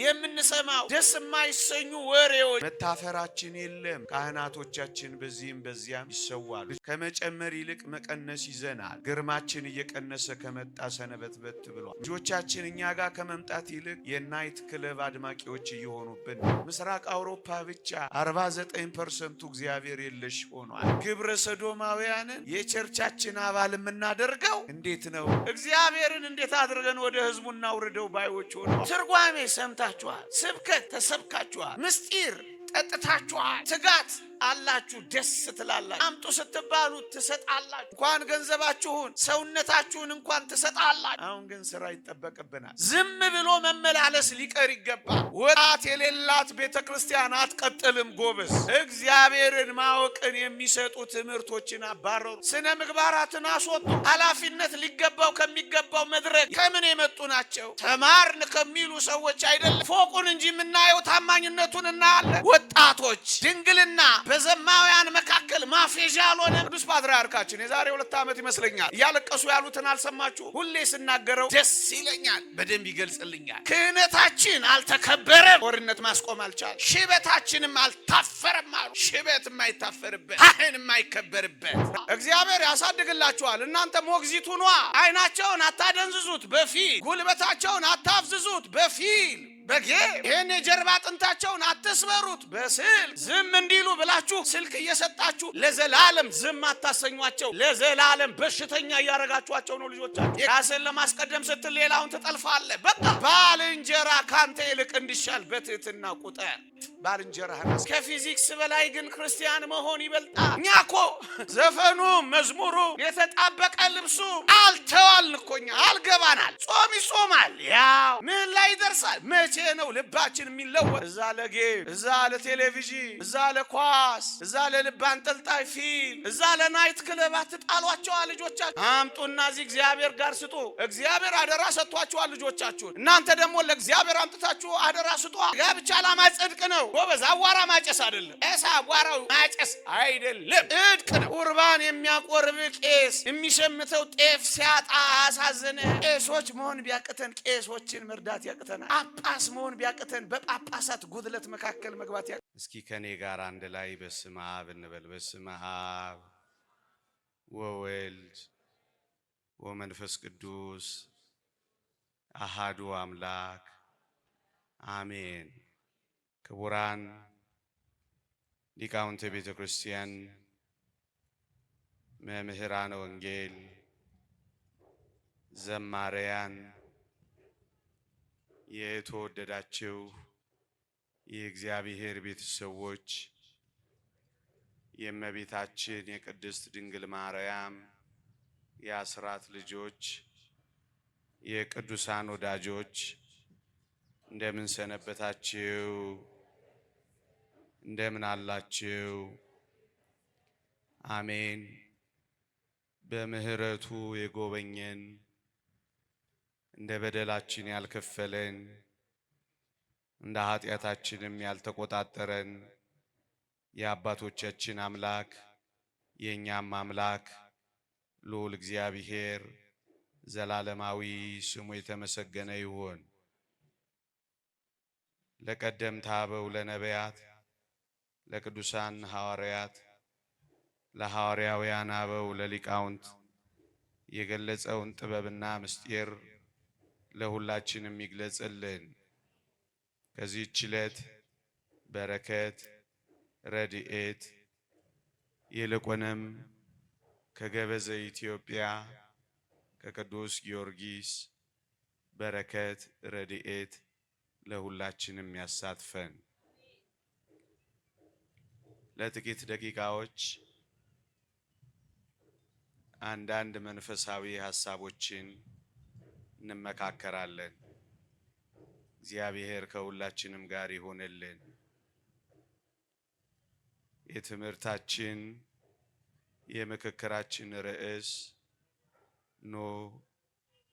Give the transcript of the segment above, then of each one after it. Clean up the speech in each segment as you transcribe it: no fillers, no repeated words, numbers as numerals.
የምንሰማው ደስ የማይሰኙ ወሬዎች መታፈራችን የለም። ካህናቶቻችን በዚህም በዚያም ይሰዋሉ። ከመጨመር ይልቅ መቀነስ ይዘናል። ግርማችን እየቀነሰ ከመጣ ሰነበትበት ብሏል። ልጆቻችን እኛ ጋር ከመምጣት ይልቅ የናይት ክለብ አድማቂዎች እየሆኑብን። ምስራቅ አውሮፓ ብቻ 49% እግዚአብሔር የለሽ ሆኗል። ግብረ ሰዶማውያንን የቸርቻችን አባል የምናደርገው እንዴት ነው? እግዚአብሔርን እንዴት አድርገን ወደ ህዝቡ እናውርደው ባዮች ሆነው። ትርጓሜ ሰምታችኋል። ስብከት ተሰብካችኋል። ምስጢር ጠጥታችኋል። ትጋት አላችሁ፣ ደስ ትላላችሁ። አምጡ ስትባሉ ትሰጣላችሁ። እንኳን ገንዘባችሁን ሰውነታችሁን እንኳን ትሰጣላችሁ። አሁን ግን ስራ ይጠበቅብናል። ዝም ብሎ መመላለስ ሊቀር ይገባል። ወጣት የሌላት ቤተክርስቲያን አትቀጥልም። ጎበዝ እግዚአብሔርን ማወቅን የሚሰጡ ትምህርቶችን አባረሩ። ስነ ምግባራትን አስወጡ። ኃላፊነት ሊገባው ከሚገባው መድረክ ከምን የመጡ ናቸው? ተማርን ከሚሉ ሰዎች አይደለም። ፎቁን እንጂ የምናየው ታማኝነቱን እናያለን። ወጣቶች ድንግልና በዘማውያን መካከል ማፌዣ አልሆነ። ቅዱስ ፓትርያርካችን የዛሬ 2 ዓመት ይመስለኛል እያለቀሱ ያሉትን አልሰማችሁ? ሁሌ ስናገረው ደስ ይለኛል፣ በደንብ ይገልጽልኛል። ክህነታችን አልተከበረም፣ ጦርነት ማስቆም አልቻለም። ሽበታችንም አልታፈረም አሉ። ሽበት የማይታፈርበት ካህን የማይከበርበት እግዚአብሔር ያሳድግላችኋል። እናንተ ሞግዚቱ ነዋ። አይናቸውን አታደንዝዙት በፊል፣ ጉልበታቸውን አታፍዝዙት በፊል በጌ ይሄን የጀርባ አጥንታቸውን አትስበሩት በስልክ። ዝም እንዲሉ ብላችሁ ስልክ እየሰጣችሁ ለዘላለም ዝም አታሰኟቸው። ለዘላለም በሽተኛ እያረጋችኋቸው ነው ልጆቻችሁ። ራስን ለማስቀደም ስትል ሌላውን ትጠልፋለህ። በቃ ባልንጀራ ካንተ ይልቅ እንዲሻል በትህትና ቁጠር ባልንጀራህን። ከፊዚክስ በላይ ግን ክርስቲያን መሆን ይበልጣል። እኛ እኮ ዘፈኑ፣ መዝሙሩ፣ የተጣበቀ ልብሱ አልተዋልን እኮ እኛ አልገባናል። ጾም ይጾማል፣ ያው ምን ላይ ይደርሳል? መቼ ነው ልባችን የሚለወጥ? እዛ ለጌም፣ እዛ ለቴሌቪዥን፣ እዛ ለኳስ፣ እዛ ለልብ አንጠልጣይ ፊልም፣ እዛ ለናይት ክለብ አትጣሏቸዋል። ልጆቻችሁ አምጡና እዚህ እግዚአብሔር ጋር ስጡ። እግዚአብሔር አደራ ሰጥቷችኋል ልጆቻችሁን። እናንተ ደግሞ ለእግዚአብሔር አምጥታችሁ አደራ ስጡ። ጋብቻ ዓላማ ጽድቅ ነው ጎበዝ። አቧራ ማጨስ አይደለም። አቧራው ማጨስ አይደለም፣ ጽድቅ ነው። ቁርባን የሚያቆርብ ቄስ የሚሸምተው ጤፍ ሲያጣ አሳዘነ። ቄሶች መሆን ቢያቅተን ቄሶችን መርዳት ያቅተናል። ጳጳስ መሆን ቢያቅተን በጳጳሳት ጉድለት መካከል መግባት እስኪ ከኔ ጋር አንድ ላይ በስመ አብ እንበል። በስመ አብ ወወልድ ወመንፈስ ቅዱስ አሃዱ አምላክ አሜን። ክቡራን ሊቃውንተ ቤተ ክርስቲያን፣ መምህራነ ወንጌል፣ ዘማሪያን፣ የተወደዳችሁ የእግዚአብሔር ቤተሰቦች፣ የእመቤታችን የቅድስት ድንግል ማርያም የአስራት ልጆች፣ የቅዱሳን ወዳጆች እንደምን ሰነበታችሁ? እንደምን አላችሁ? አሜን። በምህረቱ የጎበኘን እንደ በደላችን ያልከፈለን እንደ ኃጢአታችንም ያልተቆጣጠረን የአባቶቻችን አምላክ የእኛም አምላክ ልዑል እግዚአብሔር ዘላለማዊ ስሙ የተመሰገነ ይሁን። ለቀደምት አበው ለነቢያት፣ ለቅዱሳን ሐዋርያት፣ ለሐዋርያውያን አበው ለሊቃውንት የገለጸውን ጥበብና ምስጢር ለሁላችንም ይግለጽልን። ከዚህች ዕለት በረከት ረድኤት ይልቁንም ከገበዘ ኢትዮጵያ ከቅዱስ ጊዮርጊስ በረከት ረድኤት ለሁላችንም ያሳትፈን። ለጥቂት ደቂቃዎች አንዳንድ መንፈሳዊ ሐሳቦችን እንመካከራለን። እግዚአብሔር ከሁላችንም ጋር ይሆንልን። የትምህርታችን የምክክራችን ርዕስ ኑ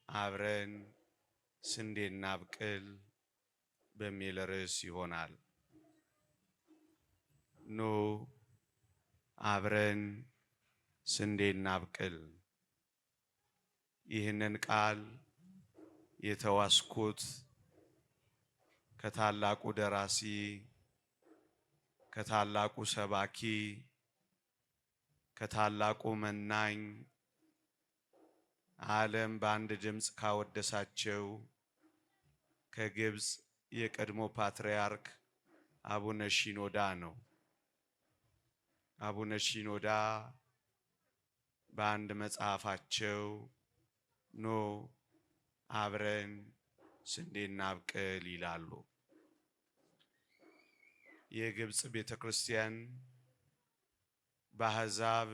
አብረን ስንዴ እናብቅል በሚል ርዕስ ይሆናል። ኑ አብረን ስንዴ እናብቅል። ይህንን ቃል የተዋስኩት ከታላቁ ደራሲ ከታላቁ ሰባኪ ከታላቁ መናኝ ዓለም በአንድ ድምፅ ካወደሳቸው ከግብፅ የቀድሞ ፓትርያርክ አቡነ ሺኖዳ ነው። አቡነ ሺኖዳ በአንድ መጽሐፋቸው ኖ አብረን ስንዴ እናብቅል ይላሉ። የግብፅ ቤተክርስቲያን በአሕዛብ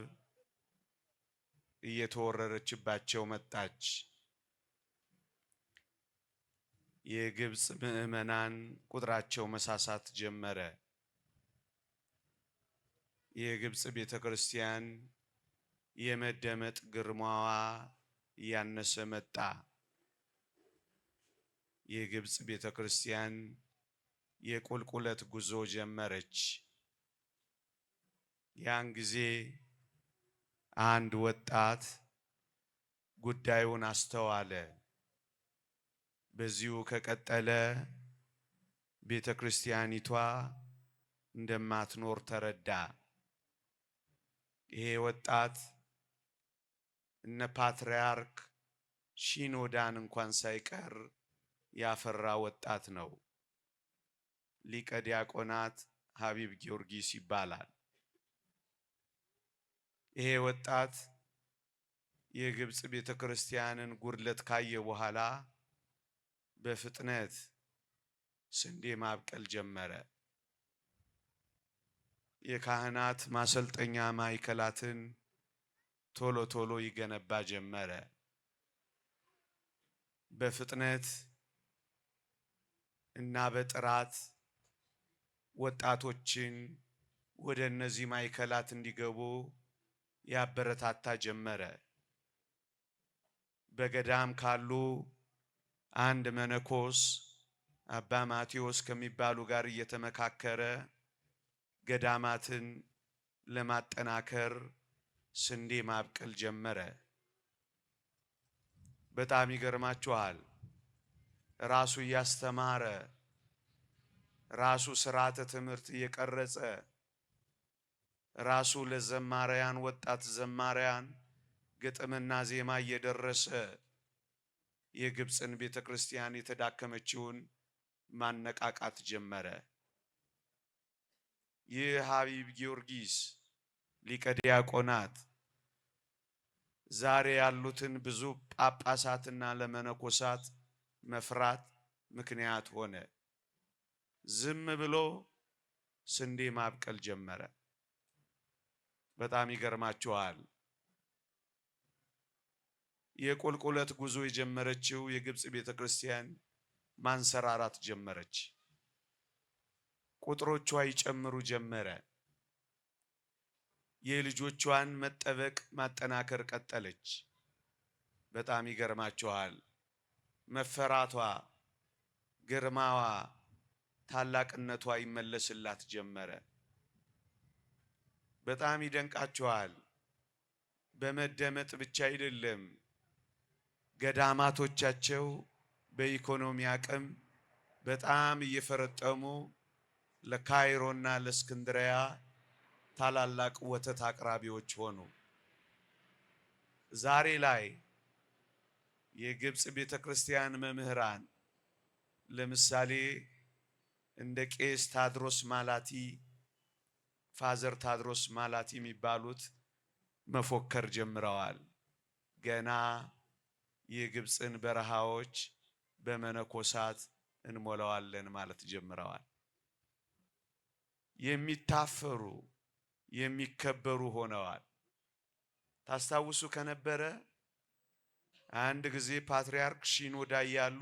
እየተወረረችባቸው መጣች። የግብፅ ምዕመናን ቁጥራቸው መሳሳት ጀመረ። የግብፅ ቤተክርስቲያን የመደመጥ ግርማዋ እያነሰ መጣ። የግብፅ ቤተክርስቲያን የቁልቁለት ጉዞ ጀመረች። ያን ጊዜ አንድ ወጣት ጉዳዩን አስተዋለ። በዚሁ ከቀጠለ ቤተክርስቲያኒቷ እንደማትኖር ተረዳ። ይሄ ወጣት እነ ፓትርያርክ ሺኖዳን እንኳን ሳይቀር ያፈራ ወጣት ነው። ሊቀ ዲያቆናት ሀቢብ ጊዮርጊስ ይባላል። ይሄ ወጣት የግብፅ ቤተክርስቲያንን ጉድለት ካየ በኋላ በፍጥነት ስንዴ ማብቀል ጀመረ። የካህናት ማሰልጠኛ ማዕከላትን ቶሎ ቶሎ ይገነባ ጀመረ። በፍጥነት እና በጥራት ወጣቶችን ወደ እነዚህ ማዕከላት እንዲገቡ ያበረታታ ጀመረ። በገዳም ካሉ አንድ መነኮስ አባ ማቴዎስ ከሚባሉ ጋር እየተመካከረ ገዳማትን ለማጠናከር ስንዴ ማብቀል ጀመረ። በጣም ይገርማችኋል። ራሱ እያስተማረ ራሱ ስርዓተ ትምህርት እየቀረጸ ራሱ ለዘማሪያን ወጣት ዘማሪያን ግጥምና ዜማ እየደረሰ የግብፅን ቤተክርስቲያን የተዳከመችውን ማነቃቃት ጀመረ። ይህ ሀቢብ ጊዮርጊስ ሊቀ ዲያቆናት ዛሬ ያሉትን ብዙ ጳጳሳትና ለመነኮሳት መፍራት ምክንያት ሆነ። ዝም ብሎ ስንዴ ማብቀል ጀመረ። በጣም ይገርማችኋል። የቁልቁለት ጉዞ የጀመረችው የግብፅ ቤተክርስቲያን ማንሰራራት ጀመረች። ቁጥሮቿ ይጨምሩ ጀመረ። የልጆቿን መጠበቅ ማጠናከር ቀጠለች። በጣም ይገርማችኋል። መፈራቷ፣ ግርማዋ፣ ታላቅነቷ ይመለስላት ጀመረ። በጣም ይደንቃችኋል። በመደመጥ ብቻ አይደለም፣ ገዳማቶቻቸው በኢኮኖሚ አቅም በጣም እየፈረጠሙ ለካይሮና ለእስክንድሪያ ታላላቅ ወተት አቅራቢዎች ሆኑ። ዛሬ ላይ የግብፅ ቤተክርስቲያን መምህራን ለምሳሌ እንደ ቄስ ታድሮስ ማላቲ፣ ፋዘር ታድሮስ ማላቲ የሚባሉት መፎከር ጀምረዋል። ገና የግብፅን በረሃዎች በመነኮሳት እንሞላዋለን ማለት ጀምረዋል። የሚታፈሩ የሚከበሩ ሆነዋል። ታስታውሱ ከነበረ አንድ ጊዜ ፓትርያርክ ሺኖዳ ያሉ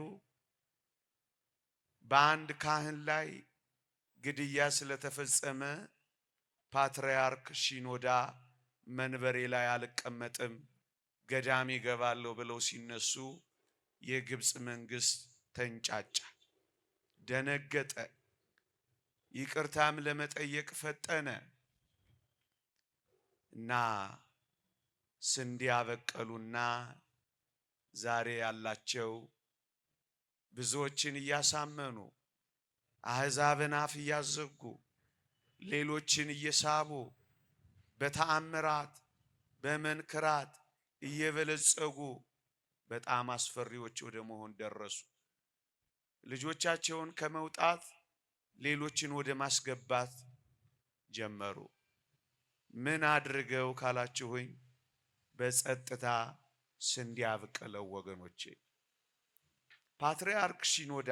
በአንድ ካህን ላይ ግድያ ስለተፈጸመ ፓትርያርክ ሺኖዳ መንበሬ ላይ አልቀመጥም ገዳም ይገባለሁ ብለው ሲነሱ የግብፅ መንግስት ተንጫጫ፣ ደነገጠ። ይቅርታም ለመጠየቅ ፈጠነ እና ስንዴ አበቀሉና ዛሬ ያላቸው ብዙዎችን እያሳመኑ አሕዛብን አፍ እያዘጉ ሌሎችን እየሳቡ በተአምራት በመንክራት እየበለጸጉ በጣም አስፈሪዎች ወደ መሆን ደረሱ። ልጆቻቸውን ከመውጣት ሌሎችን ወደ ማስገባት ጀመሩ። ምን አድርገው ካላችሁኝ በጸጥታ ስንዴ አብቅለው ወገኖቼ። ፓትርያርክ ሲኖዳ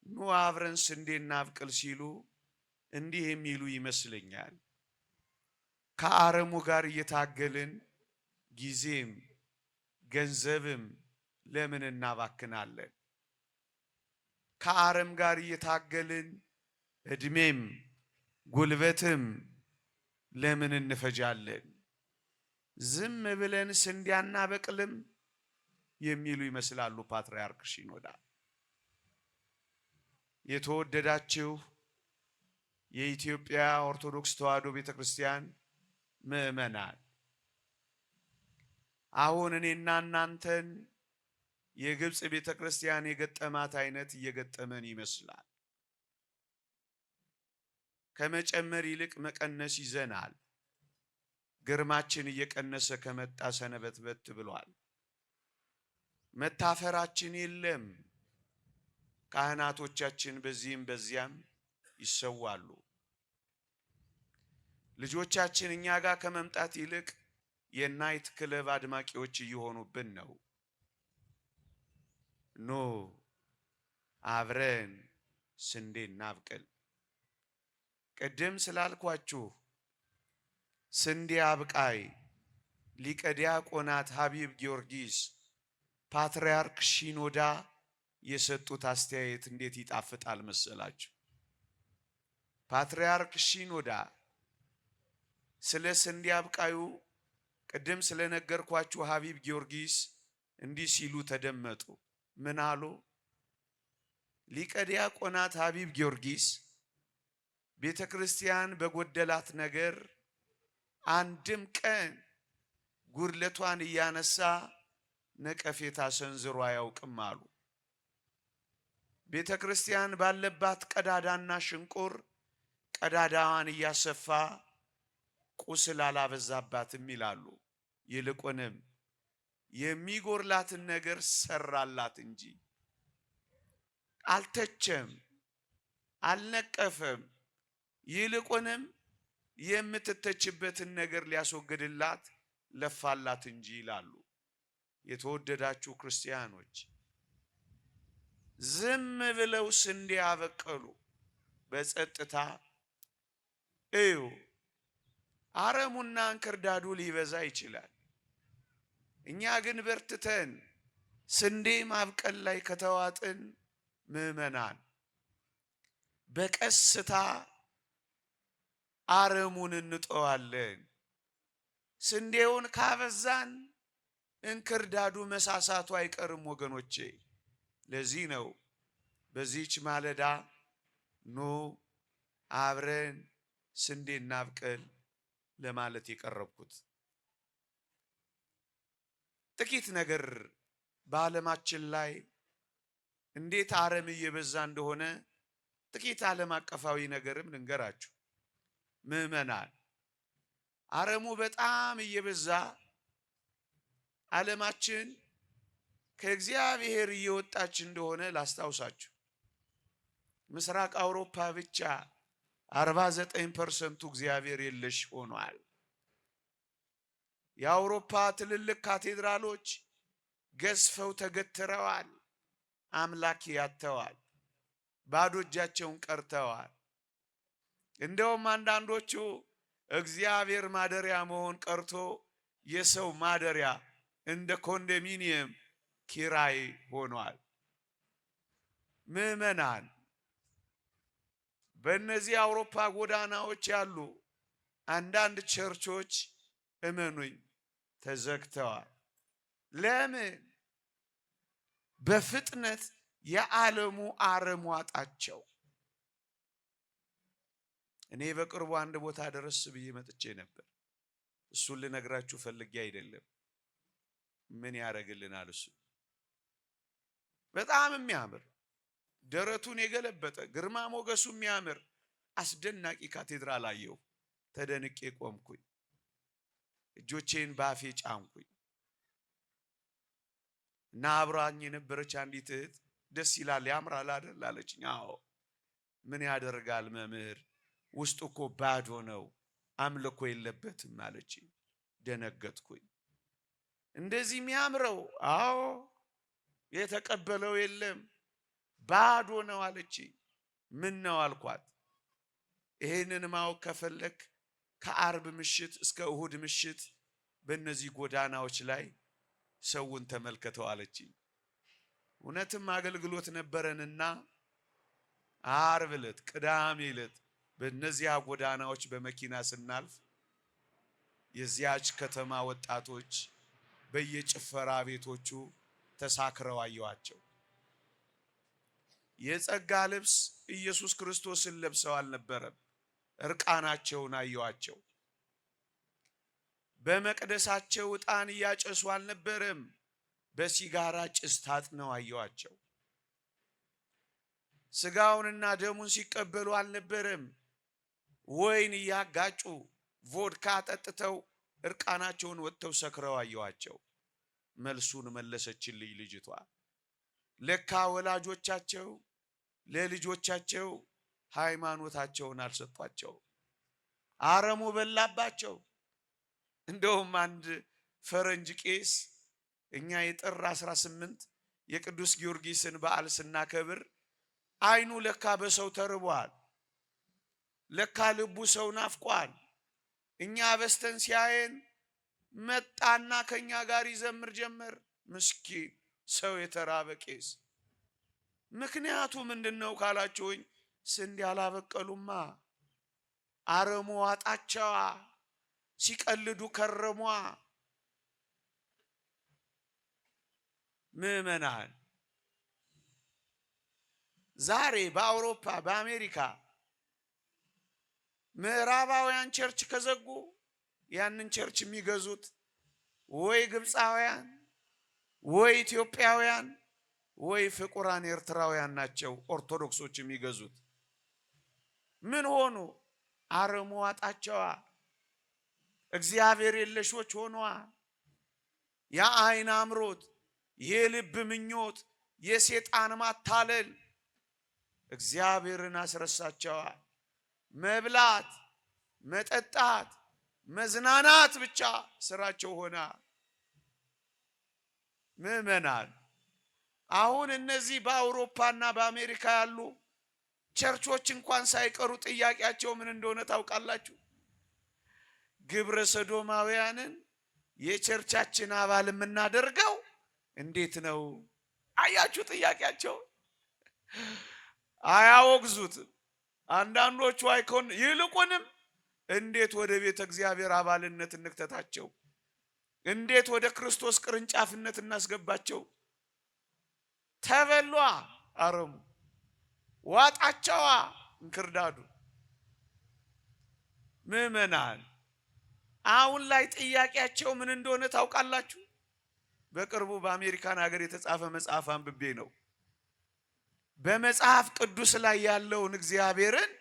ኑ አብረን ስንዴ እናብቅል ሲሉ እንዲህ የሚሉ ይመስለኛል። ከአረሙ ጋር እየታገልን ጊዜም ገንዘብም ለምን እናባክናለን? ከአረም ጋር እየታገልን እድሜም ጉልበትም ለምን እንፈጃለን? ዝም ብለን ስንዴ አናበቅልም የሚሉ ይመስላሉ ፓትርያርክ ሲኖዳ። የተወደዳችሁ የኢትዮጵያ ኦርቶዶክስ ተዋሕዶ ቤተክርስቲያን ምእመናን፣ አሁን እኔና እናንተን የግብጽ ቤተክርስቲያን የገጠማት አይነት እየገጠመን ይመስላል። ከመጨመር ይልቅ መቀነስ ይዘናል። ግርማችን እየቀነሰ ከመጣ ሰነበትበት ብሏል። መታፈራችን የለም። ካህናቶቻችን በዚህም በዚያም ይሰዋሉ። ልጆቻችን እኛ ጋር ከመምጣት ይልቅ የናይት ክለብ አድማቂዎች እየሆኑብን ነው። ኑ አብረን ስንዴ እናብቅል። ቅድም ስላልኳችሁ ስንዴ አብቃይ ሊቀ ዲያቆናት ሀቢብ ጊዮርጊስ ፓትርያርክ ሲኖዳ የሰጡት አስተያየት እንዴት ይጣፍጣል መሰላችሁ? ፓትርያርክ ሲኖዳ ስለ ስንዴ አብቃዩ ቅድም ስለነገርኳችሁ ሀቢብ ጊዮርጊስ እንዲህ ሲሉ ተደመጡ። ምን አሉ? ሊቀ ዲያቆናት ሀቢብ ጊዮርጊስ ቤተ ክርስቲያን በጎደላት ነገር አንድም ቀን ጉድለቷን እያነሳ ነቀፌታ ሰንዝሮ አያውቅም አሉ። ቤተ ክርስቲያን ባለባት ቀዳዳና ሽንቁር ቀዳዳዋን እያሰፋ ቁስል አላበዛባትም ይላሉ። ይልቁንም የሚጎርላትን ነገር ሰራላት እንጂ አልተቸም፣ አልነቀፈም። ይልቁንም የምትተችበትን ነገር ሊያስወግድላት ለፋላት እንጂ ይላሉ። የተወደዳችሁ ክርስቲያኖች ዝም ብለው ስንዴ አበቀሉ በጸጥታ እዩ። አረሙና እንክርዳዱ ሊበዛ ይችላል። እኛ ግን በርትተን ስንዴ ማብቀል ላይ ከተዋጥን ምእመናን በቀስታ አረሙን እንጠዋለን። ስንዴውን ካበዛን እንክርዳዱ መሳሳቱ አይቀርም ወገኖቼ። ለዚህ ነው በዚህች ማለዳ ኑ አብረን ስንዴ እናብቅል ለማለት የቀረብኩት። ጥቂት ነገር በዓለማችን ላይ እንዴት አረም እየበዛ እንደሆነ ጥቂት ዓለም አቀፋዊ ነገርም ልንገራችሁ ምእመናን። አረሙ በጣም እየበዛ ዓለማችን ከእግዚአብሔር እየወጣች እንደሆነ ላስታውሳችሁ። ምስራቅ አውሮፓ ብቻ 49% እግዚአብሔር የለሽ ሆኗል። የአውሮፓ ትልልቅ ካቴድራሎች ገዝፈው ተገትረዋል። አምላክ ያተዋል። ባዶ እጃቸውን ቀርተዋል። እንደውም አንዳንዶቹ እግዚአብሔር ማደሪያ መሆን ቀርቶ የሰው ማደሪያ እንደ ኮንዶሚኒየም ኪራይ ሆኗል። ምእመናን በእነዚህ አውሮፓ ጎዳናዎች ያሉ አንዳንድ ቸርቾች እመኑኝ ተዘግተዋል። ለምን? በፍጥነት የዓለሙ አረም ዋጣቸው። እኔ በቅርቡ አንድ ቦታ ደረስ ብዬ መጥቼ ነበር። እሱን ልነግራችሁ ፈልጌ አይደለም። ምን ያደርግልናል እሱ? በጣም የሚያምር ደረቱን የገለበጠ ግርማ ሞገሱ የሚያምር አስደናቂ ካቴድራል አየሁ። ተደንቄ ቆምኩኝ። እጆቼን ባፌ ጫንኩኝ እና አብራኝ የነበረች አንዲት እህት ደስ ይላል ያምራል አይደል አለችኝ። አዎ ምን ያደርጋል መምህር ውስጡ እኮ ባዶ ነው አምልኮ የለበትም አለችኝ። ደነገጥኩኝ። እንደዚህ የሚያምረው? አዎ የተቀበለው የለም ባዶ ነው አለችኝ። ምን ነው አልኳት። ይሄንን ማወቅ ከፈለክ ከአርብ ምሽት እስከ እሁድ ምሽት በእነዚህ ጎዳናዎች ላይ ሰውን ተመልከተው አለችኝ። እውነትም አገልግሎት ነበረንና አርብ ዕለት ቅዳሜ ዕለት በእነዚያ ጎዳናዎች በመኪና ስናልፍ የዚያች ከተማ ወጣቶች በየጭፈራ ቤቶቹ ተሳክረው አየዋቸው። የጸጋ ልብስ ኢየሱስ ክርስቶስን ለብሰው አልነበረም፣ እርቃናቸውን አየዋቸው። በመቅደሳቸው ዕጣን እያጨሱ አልነበረም፣ በሲጋራ ጭስ ታጥነው አየዋቸው። ስጋውንና ደሙን ሲቀበሉ አልነበረም፣ ወይን እያጋጩ ቮድካ ጠጥተው እርቃናቸውን ወጥተው ሰክረው አየዋቸው። መልሱን መለሰችልኝ ልጅቷ። ለካ ወላጆቻቸው ለልጆቻቸው ሃይማኖታቸውን አልሰጧቸው፣ አረሙ በላባቸው። እንደውም አንድ ፈረንጅ ቄስ እኛ የጥር 18 የቅዱስ ጊዮርጊስን በዓል ስናከብር አይኑ ለካ በሰው ተርቧል፣ ለካ ልቡ ሰው ናፍቋል። እኛ በስተን ሲያየን መጣና ከኛ ጋር ይዘምር ጀመር። ምስኪን ሰው የተራበ ቄስ። ምክንያቱ ምንድነው ካላችሁኝ፣ ስንዴ አላበቀሉማ፣ አረሙ ዋጣቸዋ፣ ሲቀልዱ ከረሟ። ምዕመናን ዛሬ በአውሮፓ በአሜሪካ ምዕራባውያን ቸርች ከዘጉ ያንን ቸርች የሚገዙት ወይ ግብፃውያን ወይ ኢትዮጵያውያን ወይ ፍቁራን ኤርትራውያን ናቸው። ኦርቶዶክሶች የሚገዙት ምን ሆኑ? አረሙ ዋጣቸዋ፣ እግዚአብሔር የለሾች ሆኗ። የአይን አምሮት፣ የልብ ምኞት፣ የሰይጣን ማታለል እግዚአብሔርን አስረሳቸዋ። መብላት፣ መጠጣት፣ መዝናናት ብቻ ስራቸው ሆና። ምዕመናን አሁን እነዚህ በአውሮፓና በአሜሪካ ያሉ ቸርቾች እንኳን ሳይቀሩ ጥያቄያቸው ምን እንደሆነ ታውቃላችሁ? ግብረ ሰዶማውያንን የቸርቻችን አባል የምናደርገው እንዴት ነው? አያችሁ ጥያቄያቸው። አያወግዙትም። አንዳንዶቹ አይኮን ይልቁንም እንዴት ወደ ቤተ እግዚአብሔር አባልነት እንክተታቸው፣ እንዴት ወደ ክርስቶስ ቅርንጫፍነት እናስገባቸው። ተበሏ፣ አረሙ ዋጣቸዋ፣ እንክርዳዱ። ምዕመናን አሁን ላይ ጥያቄያቸው ምን እንደሆነ ታውቃላችሁ? በቅርቡ በአሜሪካን ሀገር የተጻፈ መጽሐፍ አንብቤ ነው። በመጽሐፍ ቅዱስ ላይ ያለውን እግዚአብሔርን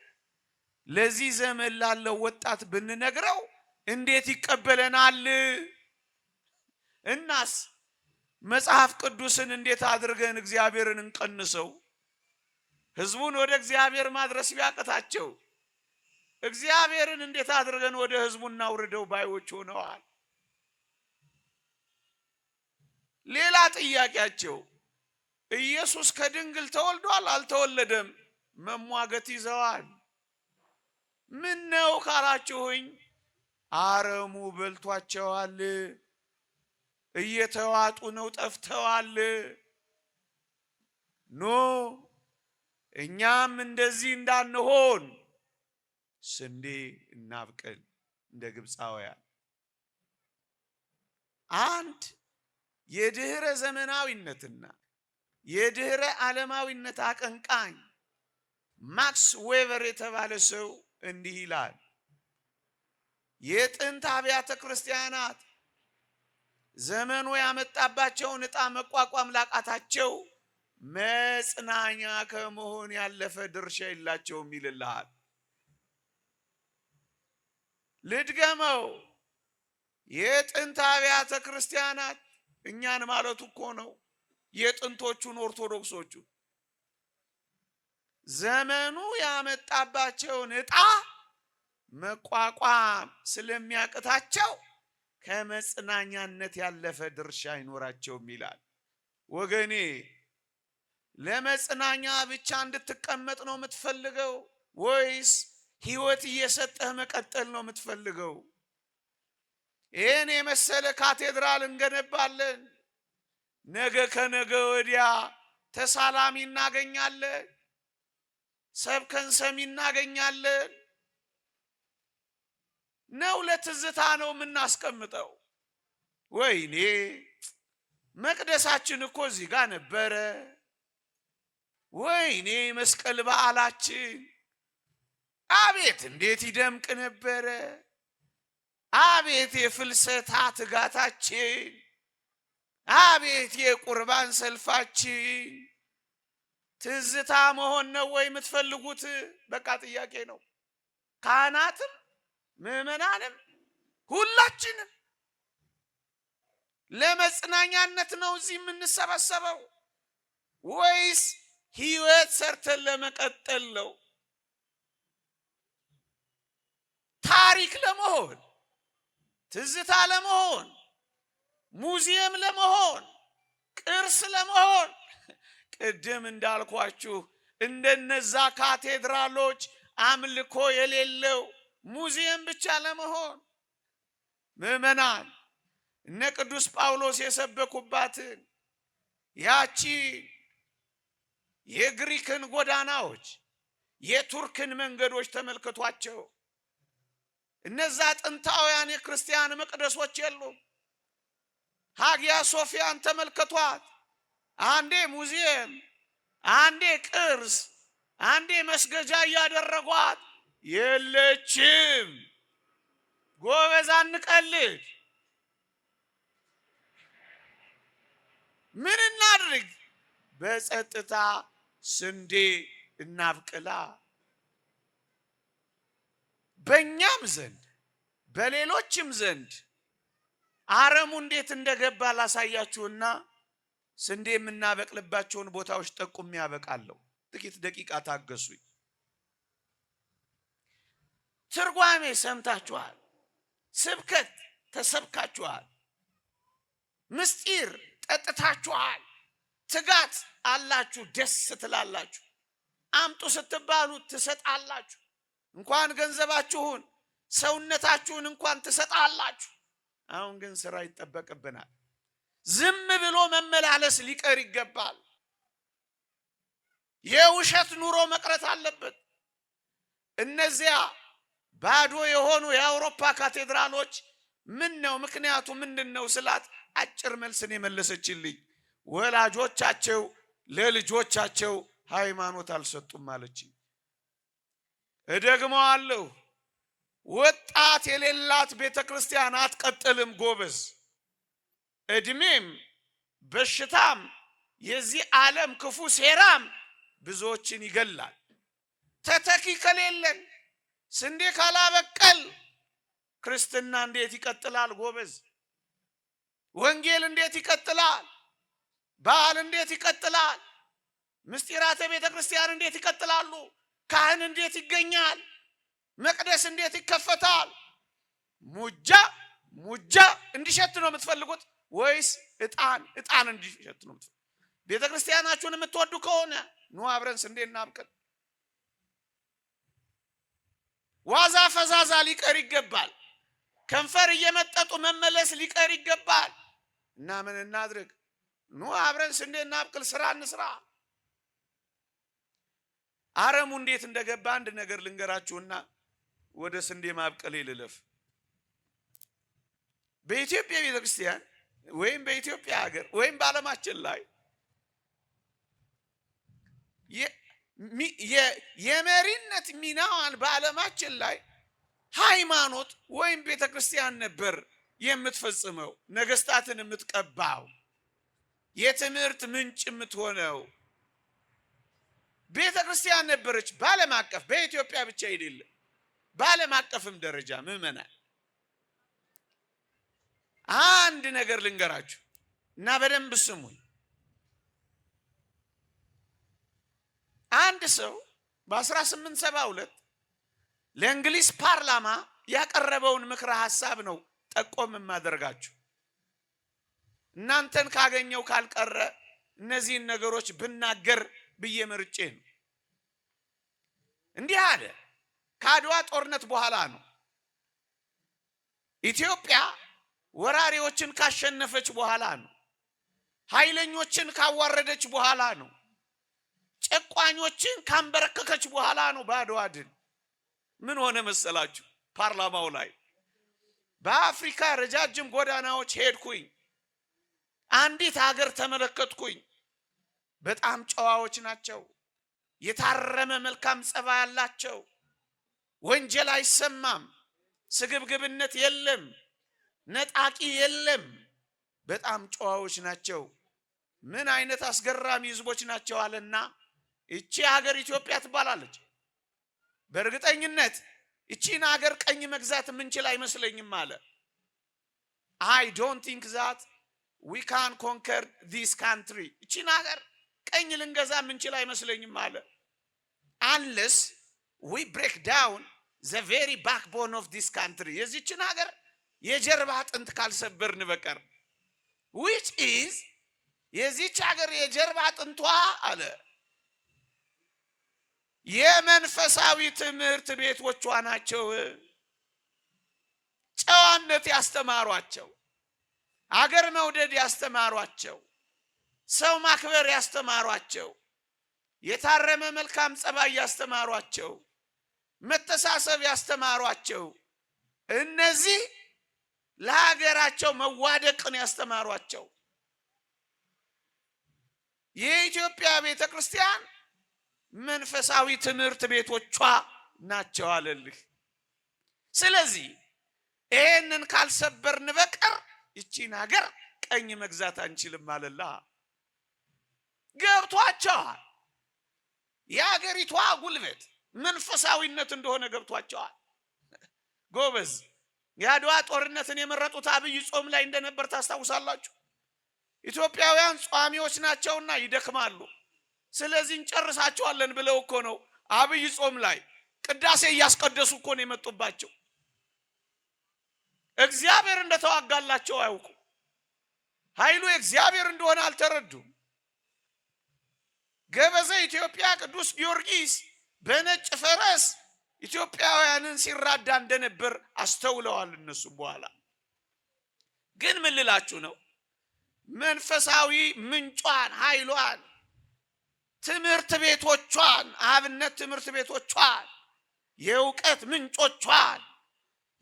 ለዚህ ዘመን ላለው ወጣት ብንነግረው እንዴት ይቀበለናል? እናስ መጽሐፍ ቅዱስን እንዴት አድርገን እግዚአብሔርን እንቀንሰው? ህዝቡን ወደ እግዚአብሔር ማድረስ ቢያቀታቸው እግዚአብሔርን እንዴት አድርገን ወደ ህዝቡ እናውርደው ባዮች ሆነዋል። ሌላ ጥያቄያቸው ኢየሱስ ከድንግል ተወልዷል አልተወለደም? መሟገት ይዘዋል። ምን ነው ካላችሁኝ፣ አረሙ በልቷቸዋል፣ እየተዋጡ ነው፣ ጠፍተዋል። ኖ እኛም እንደዚህ እንዳንሆን ስንዴ እናብቅል እንደ ግብፃውያን። አንድ የድህረ ዘመናዊነትና የድህረ ዓለማዊነት አቀንቃኝ ማክስ ዌበር የተባለ ሰው እንዲህ ይላል። የጥንት አብያተ ክርስቲያናት ዘመኑ ያመጣባቸውን ዕጣ መቋቋም ላቃታቸው መጽናኛ ከመሆን ያለፈ ድርሻ የላቸውም ይልልሃል። ልድገመው። የጥንት አብያተ ክርስቲያናት እኛን ማለቱ እኮ ነው። የጥንቶቹን ኦርቶዶክሶቹ ዘመኑ ያመጣባቸውን ዕጣ መቋቋም ስለሚያቅታቸው ከመጽናኛነት ያለፈ ድርሻ አይኖራቸውም ይላል። ወገኔ ለመጽናኛ ብቻ እንድትቀመጥ ነው የምትፈልገው ወይስ ሕይወት እየሰጠህ መቀጠል ነው የምትፈልገው? ይህን የመሰለ ካቴድራል እንገነባለን፣ ነገ ከነገ ወዲያ ተሳላሚ እናገኛለን፣ ሰብከን ሰሚ እናገኛለን ነው ለትዝታ ነው የምናስቀምጠው? ወይኔ መቅደሳችን እኮ እዚህ ጋር ነበረ፣ ወይኔ መስቀል በዓላችን አቤት እንዴት ይደምቅ ነበረ፣ አቤት የፍልሰታ ትጋታችን፣ አቤት የቁርባን ሰልፋችን። ትዝታ መሆን ነው ወይ የምትፈልጉት? በቃ ጥያቄ ነው። ካህናትም ምዕመናንም ሁላችንም ለመጽናኛነት ነው እዚህ የምንሰበሰበው ወይስ ሕይወት ሰርተን ለመቀጠል ነው? ታሪክ ለመሆን፣ ትዝታ ለመሆን፣ ሙዚየም ለመሆን፣ ቅርስ ለመሆን፣ ቅድም እንዳልኳችሁ እንደነዛ ካቴድራሎች አምልኮ የሌለው ሙዚየም ብቻ ለመሆን ምዕመናን እነ ቅዱስ ጳውሎስ የሰበኩባትን ያቺ የግሪክን ጎዳናዎች የቱርክን መንገዶች ተመልከቷቸው። እነዛ ጥንታውያን የክርስቲያን መቅደሶች የሉም። ሃጊያ ሶፊያን ተመልከቷት። አንዴ ሙዚየም፣ አንዴ ቅርስ፣ አንዴ መስገጃ እያደረጓት የለችም። ጎበዝ አንቀልድ። ምን እናድርግ? በጸጥታ ስንዴ እናብቅላ። በእኛም ዘንድ በሌሎችም ዘንድ አረሙ እንዴት እንደገባ ላሳያችሁና ስንዴ የምናበቅልባቸውን ቦታዎች ጠቁሜ ያበቃለሁ። ጥቂት ደቂቃ ታገሱኝ። ትርጓሜ ሰምታችኋል። ስብከት ተሰብካችኋል። ምስጢር ጠጥታችኋል። ትጋት አላችሁ፣ ደስ ትላላችሁ። አምጡ ስትባሉ ትሰጣላችሁ። እንኳን ገንዘባችሁን ሰውነታችሁን እንኳን ትሰጣላችሁ። አሁን ግን ስራ ይጠበቅብናል። ዝም ብሎ መመላለስ ሊቀር ይገባል። የውሸት ኑሮ መቅረት አለበት። እነዚያ ባዶ የሆኑ የአውሮፓ ካቴድራሎች ምን ነው ምክንያቱ ምንድነው ስላት አጭር መልስን የመለሰችልኝ ወላጆቻቸው ለልጆቻቸው ሃይማኖት አልሰጡም ማለችኝ። እደግመዋለሁ፣ ወጣት የሌላት ቤተክርስቲያን አትቀጥልም ጎበዝ። እድሜም በሽታም የዚህ ዓለም ክፉ ሴራም ብዙዎችን ይገላል። ተተኪ ከሌለን ስንዴ ካላበቀል ክርስትና እንዴት ይቀጥላል ጎበዝ? ወንጌል እንዴት ይቀጥላል? በዓል እንዴት ይቀጥላል? ምስጢራተ ቤተ ክርስቲያን እንዴት ይቀጥላሉ? ካህን እንዴት ይገኛል? መቅደስ እንዴት ይከፈታል? ሙጃ እንዲሸት ነው የምትፈልጉት ወይስ ዕጣን እንዲሸት ነው የምትፈልጉት? ቤተ ክርስቲያናችሁን የምትወዱ ከሆነ ኑ አብረን ስንዴ እናብቅል። ዋዛ ፈዛዛ ሊቀር ይገባል። ከንፈር እየመጠጡ መመለስ ሊቀር ይገባል። እና ምን እናድርግ? ኑ አብረን ስንዴ እናብቅል፣ ስራ እንስራ። አረሙ እንዴት እንደገባ አንድ ነገር ልንገራችሁና ወደ ስንዴ ማብቀል ልለፍ። በኢትዮጵያ ቤተክርስቲያን ወይም በኢትዮጵያ ሀገር ወይም በዓለማችን ላይ የመሪነት ሚናዋን በዓለማችን ላይ ሃይማኖት ወይም ቤተክርስቲያን ነበር የምትፈጽመው። ነገስታትን የምትቀባው፣ የትምህርት ምንጭ የምትሆነው፣ ቤተ ክርስቲያን ነበረች በዓለም አቀፍ በኢትዮጵያ ብቻ አይደለም በዓለም አቀፍም ደረጃ ምዕመናን አንድ ነገር ልንገራችሁ እና በደንብ ስሙኝ አንድ ሰው በ1872 ለእንግሊዝ ፓርላማ ያቀረበውን ምክረ ሐሳብ ነው ጠቆም ማደርጋችሁ እናንተን ካገኘው ካልቀረ እነዚህን ነገሮች ብናገር ብዬ መርጬ ነው እንዲህ አለ ከአድዋ ጦርነት በኋላ ነው ኢትዮጵያ ወራሪዎችን ካሸነፈች በኋላ ነው ኃይለኞችን ካዋረደች በኋላ ነው ጨቋኞችን ካንበረከከች በኋላ ነው በአድዋ ድል ምን ሆነ መሰላችሁ ፓርላማው ላይ በአፍሪካ ረጃጅም ጎዳናዎች ሄድኩኝ አንዲት ሀገር ተመለከትኩኝ በጣም ጨዋዎች ናቸው የታረመ መልካም ጸባይ ያላቸው ወንጀል አይሰማም ስግብግብነት የለም ነጣቂ የለም በጣም ጨዋዎች ናቸው ምን አይነት አስገራሚ ህዝቦች ናቸው አለና እቺ ሀገር ኢትዮጵያ ትባላለች በእርግጠኝነት እቺን ሀገር ቀኝ መግዛት ምንችል አይመስለኝም አለ I don't think that we can conquer this country እቺን ሀገር ቀኝ ልንገዛ ምንችል አይመስለኝም አለ unless we break down the very backbone of this country የዚችን ሀገር የጀርባ አጥንት ካልሰበርን በቀር which is የዚች ሀገር የጀርባ አጥንቷ አለ የመንፈሳዊ ትምህርት ቤቶቿ ናቸው ጨዋነት ያስተማሯቸው አገር መውደድ ያስተማሯቸው ሰው ማክበር ያስተማሯቸው የታረመ መልካም ጸባይ ያስተማሯቸው መተሳሰብ ያስተማሯቸው እነዚህ ለሀገራቸው መዋደቅን ያስተማሯቸው የኢትዮጵያ ቤተክርስቲያን መንፈሳዊ ትምህርት ቤቶቿ ናቸው አለልህ ስለዚህ ይሄንን ካልሰበርን በቀር እቺን ሀገር ቀኝ መግዛት አንችልም አለላ ገብቷቸዋል የሀገሪቷ ጉልበት መንፈሳዊነት እንደሆነ ገብቷቸዋል ጎበዝ የአድዋ ጦርነትን የመረጡት አብይ ጾም ላይ እንደነበር ታስታውሳላችሁ ኢትዮጵያውያን ጿሚዎች ናቸውና ይደክማሉ ስለዚህ እንጨርሳቸዋለን ብለው እኮ ነው አብይ ጾም ላይ ቅዳሴ ያስቀደሱ እኮ ነው የመጡባቸው እግዚአብሔር እንደተዋጋላቸው አያውቁ ኃይሉ እግዚአብሔር እንደሆነ አልተረዱም ገበዘ ኢትዮጵያ ቅዱስ ጊዮርጊስ በነጭ ፈረስ ኢትዮጵያውያንን ሲራዳ እንደነበር አስተውለዋል እነሱ በኋላ ግን ምን ልላችሁ ነው መንፈሳዊ ምንጯን ኃይሏን ትምህርት ቤቶቿን አብነት ትምህርት ቤቶቿን የእውቀት ምንጮቿን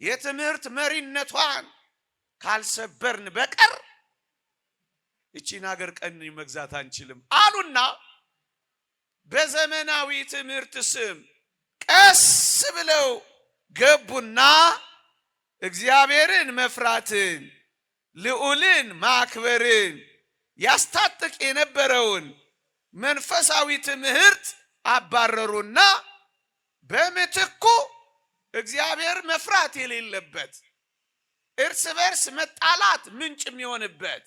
የትምህርት መሪነቷን ካልሰበርን በቀር እቺን ሀገር ቀኝ መግዛት አንችልም አሉና በዘመናዊ ትምህርት ስም ቀስ ብለው ገቡና እግዚአብሔርን መፍራትን ልዑልን ማክበርን ያስታጥቅ የነበረውን መንፈሳዊ ትምህርት አባረሩና በምትኩ እግዚአብሔር መፍራት የሌለበት እርስ በርስ መጣላት ምንጭ የሚሆንበት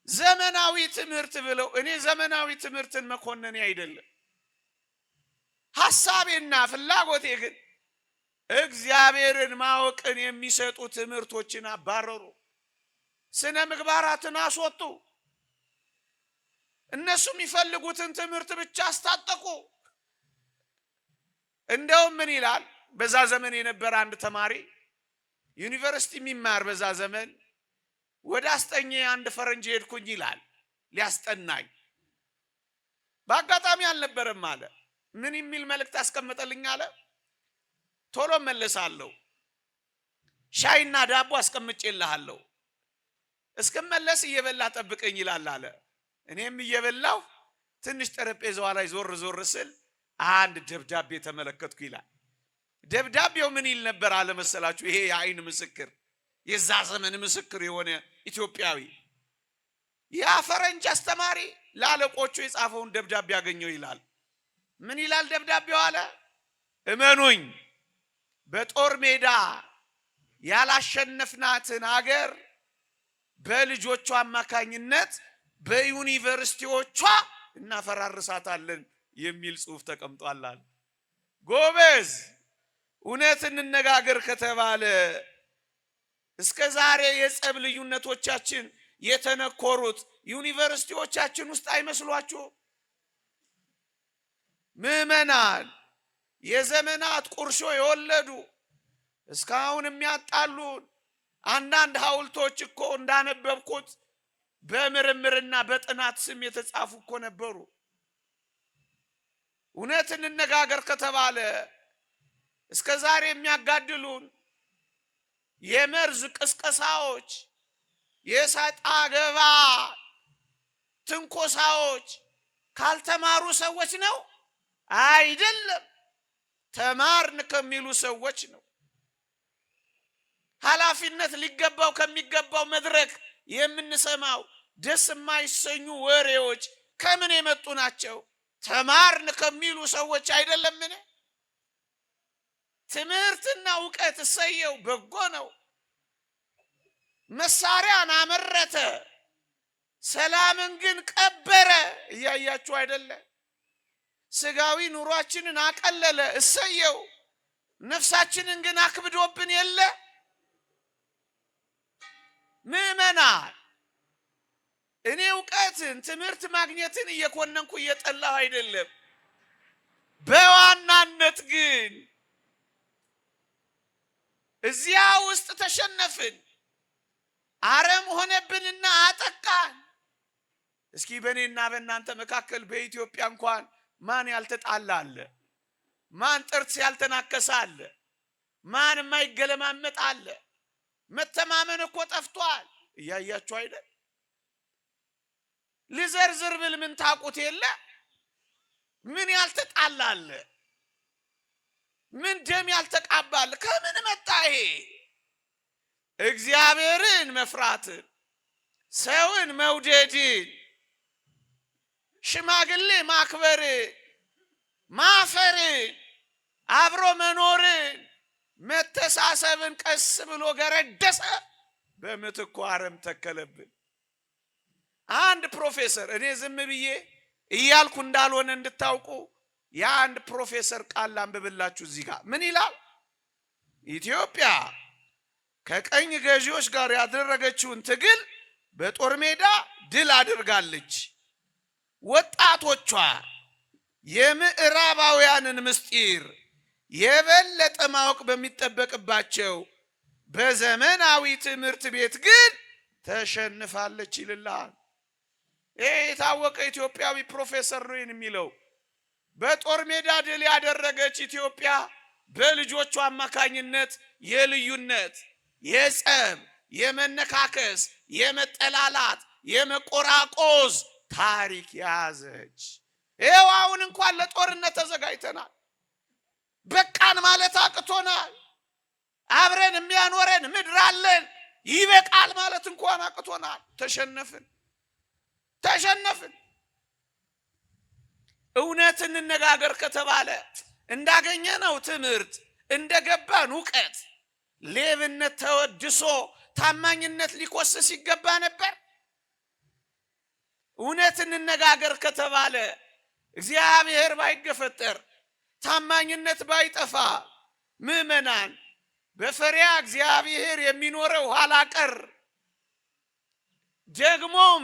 ዘመናዊ ትምህርት ብለው እኔ ዘመናዊ ትምህርትን መኮነኔ አይደለም ሐሳቤና ፍላጎቴ ግን እግዚአብሔርን ማወቅን የሚሰጡ ትምህርቶችን አባረሩ ስነ ምግባራትን አስወጡ እነሱ የሚፈልጉትን ትምህርት ብቻ አስታጠቁ እንደውም ምን ይላል በዛ ዘመን የነበረ አንድ ተማሪ ዩኒቨርሲቲ የሚማር በዛ ዘመን ወደ አስጠኝ አንድ ፈረንጅ ሄድኩኝ ይላል ሊያስጠናኝ በአጋጣሚ አልነበረም አለ ምን የሚል መልእክት አስቀመጠልኝ አለ ቶሎ መለሳለሁ ሻይና ዳቦ አስቀምጬልሃለሁ እስከመለስ እየበላ ጠብቀኝ ይላል አለ እኔም እየበላው ትንሽ ጠረጴዛው ላይ ዞር ዞር ስል አንድ ደብዳቤ ተመለከትኩ ይላል ደብዳቤው ምን ይል ነበር አለ መሰላችሁ ይሄ የአይን ምስክር የዛ ዘመን ምስክር የሆነ ኢትዮጵያዊ ያ ፈረንጅ አስተማሪ ላለቆቹ የጻፈውን ደብዳቤ ያገኘው ይላል ምን ይላል ደብዳቤው አለ? እመኑኝ በጦር ሜዳ ያላሸነፍናትን አገር በልጆቿ አማካኝነት በዩኒቨርሲቲዎቿ እናፈራርሳታለን የሚል ጽሑፍ ተቀምጧል። ጎበዝ እውነት እንነጋገር ከተባለ እስከ ዛሬ የጸብ ልዩነቶቻችን የተነኮሩት ዩኒቨርሲቲዎቻችን ውስጥ አይመስሏችሁ? ምዕመናን የዘመናት ቁርሾ የወለዱ እስካሁን የሚያጣሉን አንዳንድ ሐውልቶች እኮ እንዳነበብኩት በምርምርና በጥናት ስም የተጻፉ እኮ ነበሩ። እውነት እንነጋገር ከተባለ እስከ ዛሬ የሚያጋድሉን የመርዝ ቅስቀሳዎች፣ የሰጣ ገባ ትንኮሳዎች ካልተማሩ ሰዎች ነው አይደለም፣ ተማርን ከሚሉ ሰዎች ነው። ኃላፊነት ሊገባው ከሚገባው መድረክ የምንሰማው ደስ የማይሰኙ ወሬዎች ከምን የመጡ ናቸው? ተማርን ከሚሉ ሰዎች አይደለምን? ትምህርትና ዕውቀት እሰየው በጎ ነው። መሳሪያን አመረተ፣ ሰላምን ግን ቀበረ። እያያችሁ አይደለ? ስጋዊ ኑሯችንን አቀለለ፣ እሰየው። ነፍሳችንን ግን አክብዶብን የለ? ምዕመናን እኔ ዕውቀትን ትምህርት ማግኘትን እየኮነንኩ እየጠላሁ አይደለም። በዋናነት ግን እዚያ ውስጥ ተሸነፍን፣ አረም ሆነብንና አጠቃን። እስኪ በእኔና በእናንተ መካከል በኢትዮጵያ እንኳን ማን ያልተጣላ አለ? ማን ጥርስ ያልተናከሰ አለ? ማን የማይገለማመጥ አለ? መተማመን እኮ ጠፍቷል። እያያችሁ አይደል? ልዘርዝር ብል ምን ታውቁት የለ? ምን ያልተጣላ አለ? ምን ደም ያልተቃባል? ከምን መጣ ይሄ? እግዚአብሔርን መፍራትን፣ ሰውን መውደድን፣ ሽማግሌ ማክበርን፣ ማፈርን፣ አብሮ መኖርን፣ መተሳሰብን ቀስ ብሎ ገረደሰ፣ በምትኩ አረም ተከለብን። አንድ ፕሮፌሰር እኔ ዝም ብዬ እያልኩ እንዳልሆነ እንድታውቁ የአንድ ፕሮፌሰር ቃል አንብብላችሁ እዚህ ጋር ምን ይላል? ኢትዮጵያ ከቀኝ ገዢዎች ጋር ያደረገችውን ትግል በጦር ሜዳ ድል አድርጋለች። ወጣቶቿ የምዕራባውያንን ምስጢር የበለጠ ማወቅ በሚጠበቅባቸው በዘመናዊ ትምህርት ቤት ግን ተሸንፋለች ይልላል። ይህ የታወቀ ኢትዮጵያዊ ፕሮፌሰር ነው የሚለው። በጦር ሜዳ ድል ያደረገች ኢትዮጵያ በልጆቿ አማካኝነት የልዩነት፣ የጸብ፣ የመነካከስ፣ የመጠላላት፣ የመቆራቆዝ ታሪክ ያዘች። ይኸው አሁን እንኳን ለጦርነት ተዘጋጅተናል። በቃን ማለት አቅቶናል። አብረን የሚያኖረን ምድር አለን። ይበቃል ማለት እንኳን አቅቶናል። ተሸነፍን። እውነት እንነጋገር ከተባለ እንዳገኘነው ትምህርት፣ እንደገባን ዕውቀት ሌብነት ተወድሶ ታማኝነት ሊኮስስ ይገባ ነበር። እውነት እንነጋገር ከተባለ እግዚአብሔር ባይገፈጠር፣ ታማኝነት ባይጠፋ፣ ምዕመናን በፈሪያ እግዚአብሔር የሚኖረው ኋላ ቀር ደግሞም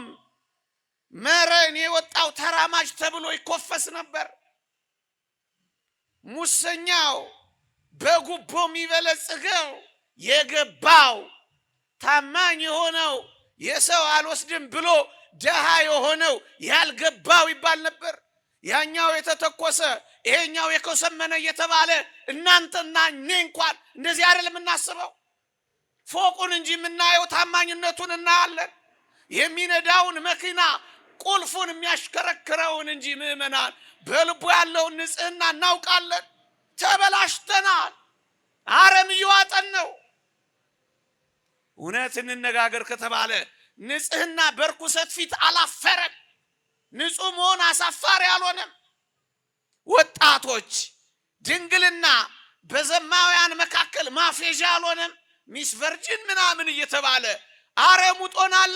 መረን የወጣው ተራማጅ ተብሎ ይኮፈስ ነበር። ሙሰኛው በጉቦ የሚበለጽገው የገባው ታማኝ የሆነው የሰው አልወስድም ብሎ ደሃ የሆነው ያልገባው ይባል ነበር። ያኛው የተተኮሰ ይሄኛው የኮሰመነ እየተባለ እናንተና እኔ እንኳን እንደዚህ አይደለም የምናስበው። ፎቁን እንጂ የምናየው ታማኝነቱን እናያለን። የሚነዳውን መኪና ቁልፉን የሚያሽከረክረውን እንጂ ምዕመናን በልቡ ያለውን ንጽህና እናውቃለን። ተበላሽተናል። አረም እየዋጠን ነው። እውነት እንነጋገር ከተባለ ንጽህና በርኩሰት ፊት አላፈረም። ንጹህ መሆን አሳፋሪ አልሆነም። ወጣቶች ድንግልና በዘማውያን መካከል ማፌዣ አልሆነም። ሚስ ቨርጂን ምናምን እየተባለ አረሙጦናል።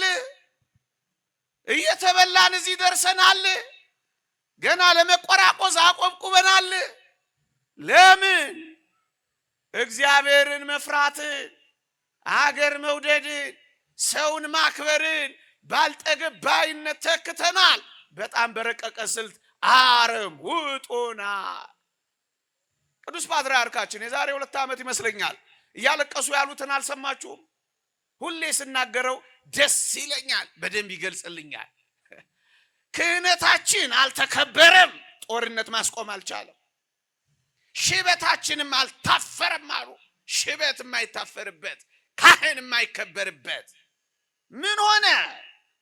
እየተበላን እዚህ ደርሰናል። ገና ለመቆራቆዝ አቆብቁበናል። ለምን? እግዚአብሔርን መፍራት፣ አገር መውደድን፣ ሰውን ማክበርን ባልጠገብ ባይነት ተክተናል። በጣም በረቀቀ ስልት አረም ውጦናል። ቅዱስ ፓትርያርካችን የዛሬ 2 ዓመት ይመስለኛል እያለቀሱ ያሉትን አልሰማችሁም? ሁሌ ስናገረው ደስ ይለኛል፣ በደንብ ይገልጽልኛል። ክህነታችን አልተከበረም፣ ጦርነት ማስቆም አልቻለም። ሽበታችንም አልታፈረም አሉ። ሽበት የማይታፈርበት ካህን የማይከበርበት ምን ሆነ?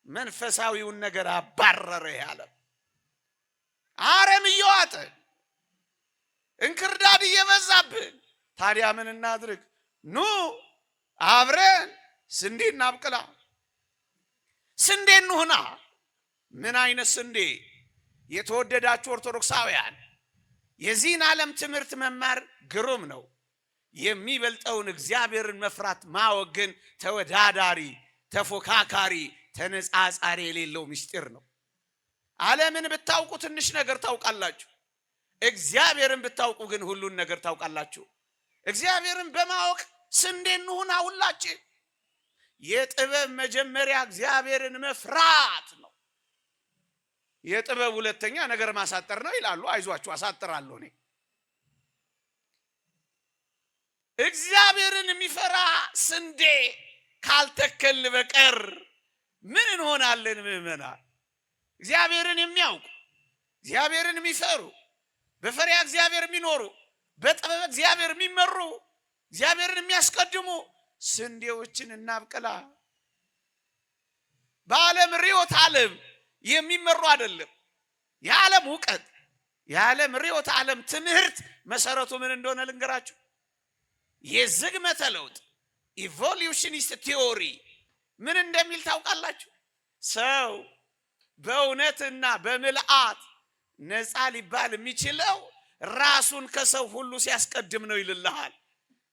መንፈሳዊውን ነገር አባረረ። ያለ አረም እየዋጠ እንክርዳድ እየበዛብን፣ ታዲያ ምን እናድርግ? ኑ አብረን ስንዴ እናብቅላ። ስንዴ እንሁና። ምን አይነት ስንዴ? የተወደዳችሁ ኦርቶዶክሳውያን፣ የዚህን ዓለም ትምህርት መማር ግሩም ነው። የሚበልጠውን እግዚአብሔርን መፍራት ማወቅ ግን ተወዳዳሪ፣ ተፎካካሪ፣ ተነጻጻሪ የሌለው ምስጢር ነው። ዓለምን ብታውቁ ትንሽ ነገር ታውቃላችሁ። እግዚአብሔርን ብታውቁ ግን ሁሉን ነገር ታውቃላችሁ። እግዚአብሔርን በማወቅ ስንዴ እንሁና ሁላችን። የጥበብ መጀመሪያ እግዚአብሔርን መፍራት ነው። የጥበብ ሁለተኛ ነገር ማሳጠር ነው ይላሉ። አይዟችሁ አሳጥራለሁ እኔ። እግዚአብሔርን የሚፈራ ስንዴ ካልተከል በቀር ምን እንሆናለን? ምእመናን፣ እግዚአብሔርን የሚያውቁ እግዚአብሔርን የሚፈሩ በፈሪያ እግዚአብሔር የሚኖሩ በጥበብ እግዚአብሔር የሚመሩ እግዚአብሔርን የሚያስቀድሙ ስንዴዎችን እናብቅላ። በዓለም ርዕዮተ ዓለም የሚመሩ አይደለም። የዓለም ዕውቀት፣ የዓለም ርዕዮተ ዓለም ትምህርት መሰረቱ ምን እንደሆነ ልንገራችሁ። የዝግመተ ለውጥ ኢቮሉሽኒስት ቲዮሪ ምን እንደሚል ታውቃላችሁ? ሰው በእውነትና በምልአት ነፃ ሊባል የሚችለው ራሱን ከሰው ሁሉ ሲያስቀድም ነው ይልልሃል።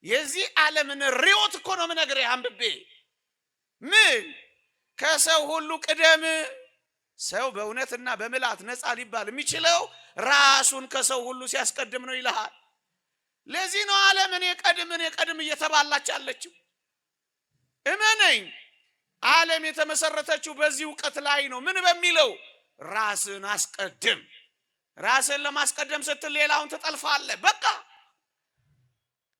የዚህ ዓለምን ርዕዮት እኮ ነው የምነግርህ አንብቤ። ምን ከሰው ሁሉ ቅደም። ሰው በእውነትና በምልአት ነፃ ሊባል የሚችለው ራሱን ከሰው ሁሉ ሲያስቀድም ነው ይልሃል። ለዚህ ነው ዓለም እኔ ቀድም እየተባላች አለችው። እመነኝ፣ ዓለም የተመሰረተችው በዚህ ዕውቀት ላይ ነው። ምን በሚለው? ራስን አስቀድም። ራስን ለማስቀደም ስትል ሌላውን ትጠልፋለህ። በቃ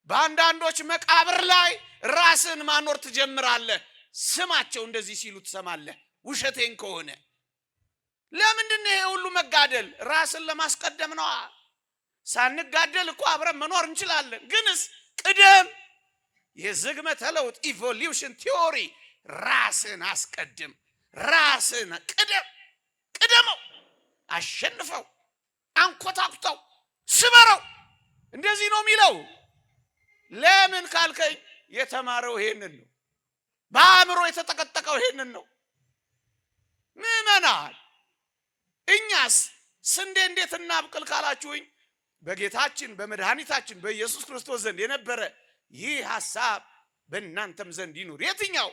በአንዳንዶች መቃብር ላይ ራስን ማኖር ትጀምራለህ። ስማቸው እንደዚህ ሲሉ ትሰማለህ። ውሸቴን ከሆነ ለምንድን ነው ይሄ ሁሉ መጋደል? ራስን ለማስቀደም ነው። ሳንጋደል እኮ አብረን መኖር እንችላለን። ግንስ ቅደም። የዝግመተ ለውጥ ኢቮሉሽን ቲዮሪ ራስን አስቀድም፣ ራስን ቅደም። ቅደመው፣ አሸንፈው፣ አንኮታኩተው፣ ስበረው። እንደዚህ ነው የሚለው። ለምን ካልከኝ የተማረው ይሄንን ነው። በአእምሮ የተጠቀጠቀው ይሄንን ነው። ምእመናን፣ እኛስ ስንዴ እንዴት እናብቅል ካላችሁኝ፣ በጌታችን በመድኃኒታችን በኢየሱስ ክርስቶስ ዘንድ የነበረ ይህ ሐሳብ በእናንተም ዘንድ ይኑር። የትኛው?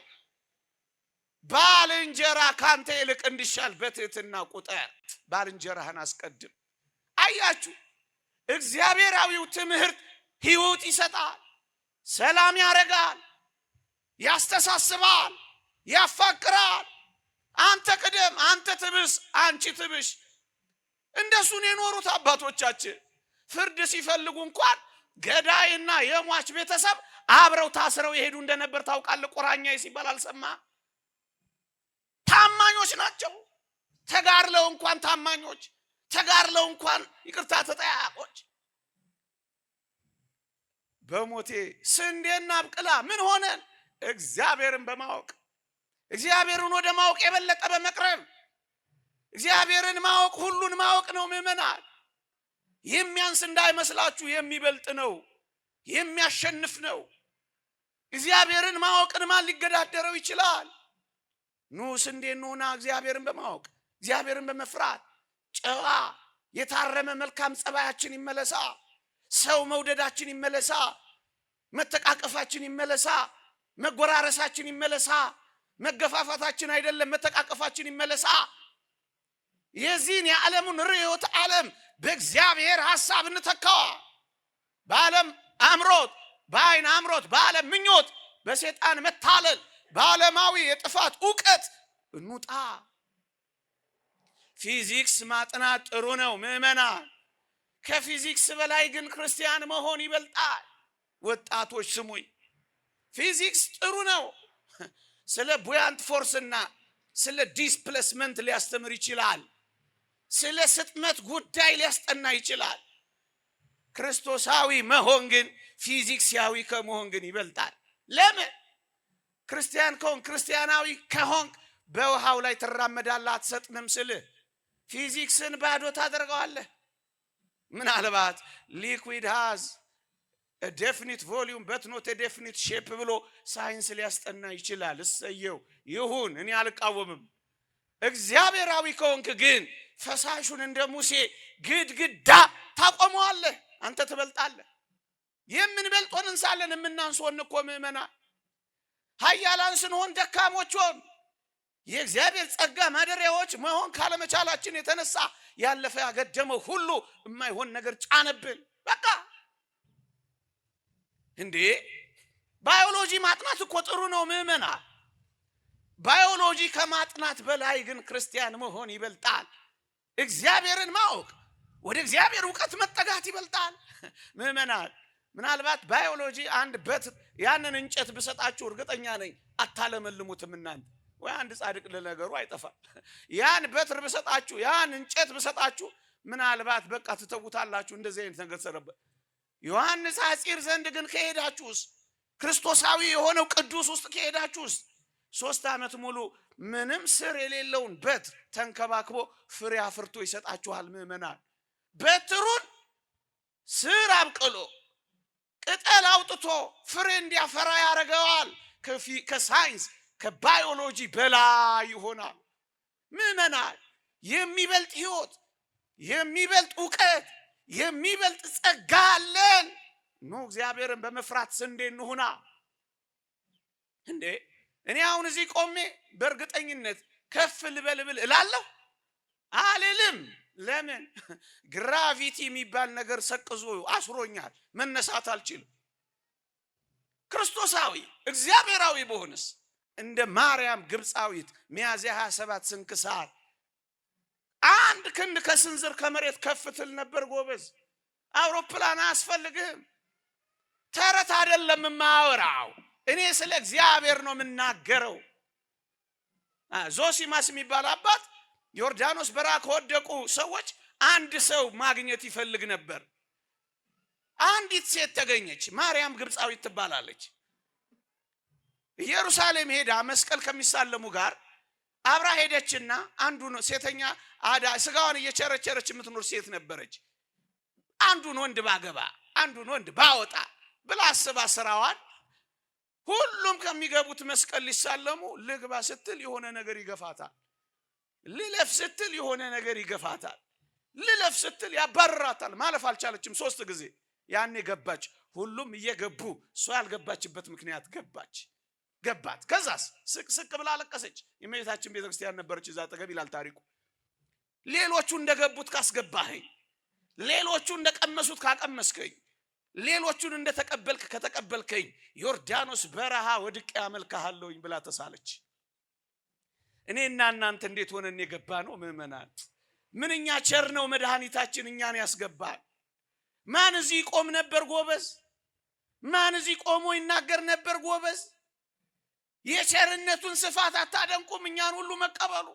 ባልንጀራ ካንተ ይልቅ እንዲሻል በትህትና ቁጠር። ባልንጀራህን አስቀድም። አያችሁ፣ እግዚአብሔራዊው ትምህርት ሕይወት ይሰጣል፣ ሰላም ያረጋል፣ ያስተሳስባል፣ ያፋቅራል። አንተ ቅደም፣ አንተ ትብስ፣ አንቺ ትብሽ። እንደሱን የኖሩት አባቶቻችን ፍርድ ሲፈልጉ እንኳን ገዳይና የሟች ቤተሰብ አብረው ታስረው የሄዱ እንደነበር ታውቃለህ። ቁራኛዬ ሲባል አልሰማ? ታማኞች ናቸው። ተጋርለው እንኳን ታማኞች፣ ተጋርለው እንኳን ይቅርታ ተጠያቆች። በሞቴ ስንዴና አብቅላ ምን ሆነን? እግዚአብሔርን በማወቅ እግዚአብሔርን ወደ ማወቅ የበለጠ በመቅረብ እግዚአብሔርን ማወቅ ሁሉን ማወቅ ነው። ምእመናን፣ የሚያንስ እንዳይመስላችሁ፣ የሚበልጥ ነው፣ የሚያሸንፍ ነው። እግዚአብሔርን ማወቅን ማን ሊገዳደረው ይችላል? ኑ ስንዴ እንሁና። እግዚአብሔርን በማወቅ እግዚአብሔርን በመፍራት ጨዋ የታረመ መልካም ጸባያችን ይመለሳ። ሰው መውደዳችን ይመለሳ። መተቃቀፋችን ይመለሳ። መጎራረሳችን ይመለሳ። መገፋፋታችን አይደለም መተቃቀፋችን ይመለሳ። የዚህን የዓለሙን ርዕዮተ ዓለም በእግዚአብሔር ሐሳብ እንተካዋ። በዓለም አምሮት፣ በአይን አምሮት፣ በዓለም ምኞት፣ በሰይጣን መታለል፣ በዓለማዊ የጥፋት ዕውቀት እንውጣ። ፊዚክስ ማጥናት ጥሩ ነው ምዕመናን። ከፊዚክስ በላይ ግን ክርስቲያን መሆን ይበልጣል። ወጣቶች ስሙኝ፣ ፊዚክስ ጥሩ ነው። ስለ ቡያንት ፎርስና ስለ ዲስፕሌስመንት ሊያስተምር ይችላል። ስለ ስጥመት ጉዳይ ሊያስጠና ይችላል። ክርስቶሳዊ መሆን ግን ፊዚክሳዊ ከመሆን ግን ይበልጣል። ለምን? ክርስቲያን ከሆን ክርስቲያናዊ ከሆን በውሃው ላይ ትራመዳለህ፣ አትሰጥምም። ስልህ ፊዚክስን ባዶ ታደርገዋለህ። ምናልባት ሊኩዊድ ሃዝ a definite volume but not a definite shape ብሎ ሳይንስ ሊያስጠና ይችላል። እሰየው ይሁን፣ እኔ አልቃወምም። እግዚአብሔራዊ ከሆንክ ግን ፈሳሹን እንደ ሙሴ ግድግዳ ታቆመዋለህ። አንተ ትበልጣለህ። የምንበልጥ ሆነን ሳለን የምናንስ ሆነን እኮ ምዕመናን፣ ኃያላን ስንሆን ደካሞች ሆን የእግዚአብሔር ጸጋ ማደሪያዎች መሆን ካለመቻላችን የተነሳ ያለፈ ያገደመው ሁሉ የማይሆን ነገር ጫነብን። በቃ እንዴ ባዮሎጂ ማጥናት እኮ ጥሩ ነው ምዕመናን። ባዮሎጂ ከማጥናት በላይ ግን ክርስቲያን መሆን ይበልጣል። እግዚአብሔርን ማወቅ፣ ወደ እግዚአብሔር ዕውቀት መጠጋት ይበልጣል ምዕመናን። ምናልባት ባዮሎጂ አንድ በትር ያንን እንጨት ብሰጣችሁ እርግጠኛ ነኝ አታለመልሙትም እናንተ። ወይ አንድ ጻድቅ ለነገሩ አይጠፋም። ያን በትር ብሰጣችሁ፣ ያን እንጨት ብሰጣችሁ ምናልባት በቃ ትተውታላችሁ። እንደዚህ አይነት ነገር ሰረበ ዮሐንስ አጺር ዘንድ ግን ከሄዳችሁስ፣ ክርስቶሳዊ የሆነው ቅዱስ ውስጥ ከሄዳችሁስ 3 ዓመት ሙሉ ምንም ስር የሌለውን በትር ተንከባክቦ ፍሬ አፍርቶ ይሰጣችኋል ምዕመናን። በትሩን ስር አብቅሎ ቅጠል አውጥቶ ፍሬ እንዲያፈራ ያደርገዋል። ከሳይንስ ከባዮሎጂ በላይ ይሆናል ምዕመናን። የሚበልጥ ሕይወት፣ የሚበልጥ ዕውቀት፣ የሚበልጥ ጸጋ አለን። ኑ እግዚአብሔርን በመፍራት ስንዴ እንሁና። እንዴ እኔ አሁን እዚህ ቆሜ በእርግጠኝነት ከፍ ልበልብል እላለሁ አልልም። ለምን? ግራቪቲ የሚባል ነገር ሰቅዞ አስሮኛል። መነሳት አልችልም። ክርስቶሳዊ እግዚአብሔራዊ በሆነስ እንደ ማርያም ግብፃዊት ሚያዝያ 27 ስንክሳር አንድ ክንድ ከስንዝር ከመሬት ከፍትል ነበር ጎበዝ። አውሮፕላን አያስፈልግህም። ተረት አይደለም የማወራው፣ እኔ ስለ እግዚአብሔር ነው የምናገረው። ዞሲማስ የሚባል አባት ዮርዳኖስ በረሃ ከወደቁ ሰዎች አንድ ሰው ማግኘት ይፈልግ ነበር። አንዲት ሴት ተገኘች። ማርያም ግብፃዊት ትባላለች። ኢየሩሳሌም ሄዳ መስቀል ከሚሳለሙ ጋር አብራ ሄደችና አንዱን ሴተኛ አዳ ስጋዋን እየቸረቸረች የምትኖር ሴት ነበረች። አንዱን ወንድ ባገባ፣ አንዱን ወንድ ባወጣ ብላ አስባ ስራዋን ሁሉም ከሚገቡት መስቀል ሊሳለሙ ልግባ ስትል የሆነ ነገር ይገፋታል። ልለፍ ስትል የሆነ ነገር ይገፋታል። ልለፍ ስትል ያባርራታል። ማለፍ አልቻለችም 3 ጊዜ። ያኔ ገባች። ሁሉም እየገቡ እሷ ያልገባችበት ምክንያት ገባት። ከዛስ ስቅ ብላ አለቀሰች። የእመቤታችን ቤተክርስቲያን ነበረች እዛ አጠገብ ይላል ታሪኩ። ሌሎቹ እንደገቡት ካስገባኸኝ፣ ሌሎቹ እንደቀመሱት ካቀመስከኝ፣ ሌሎቹን እንደተቀበልክ ከተቀበልከኝ ዮርዳኖስ በረሃ ወድቄ አመልክሃለሁኝ ብላ ተሳለች። እኔና እናንተ እንዴት ሆነን የገባ ነው ምዕመናን? ምንኛ ቸር ነው መድኃኒታችን እኛን ያስገባል። ማን እዚህ ቆም ነበር ጎበዝ? ማን እዚህ ቆሞ ይናገር ነበር ጎበዝ? የቸርነቱን ስፋት አታደንቁም? እኛን ሁሉ መቀበሉ፣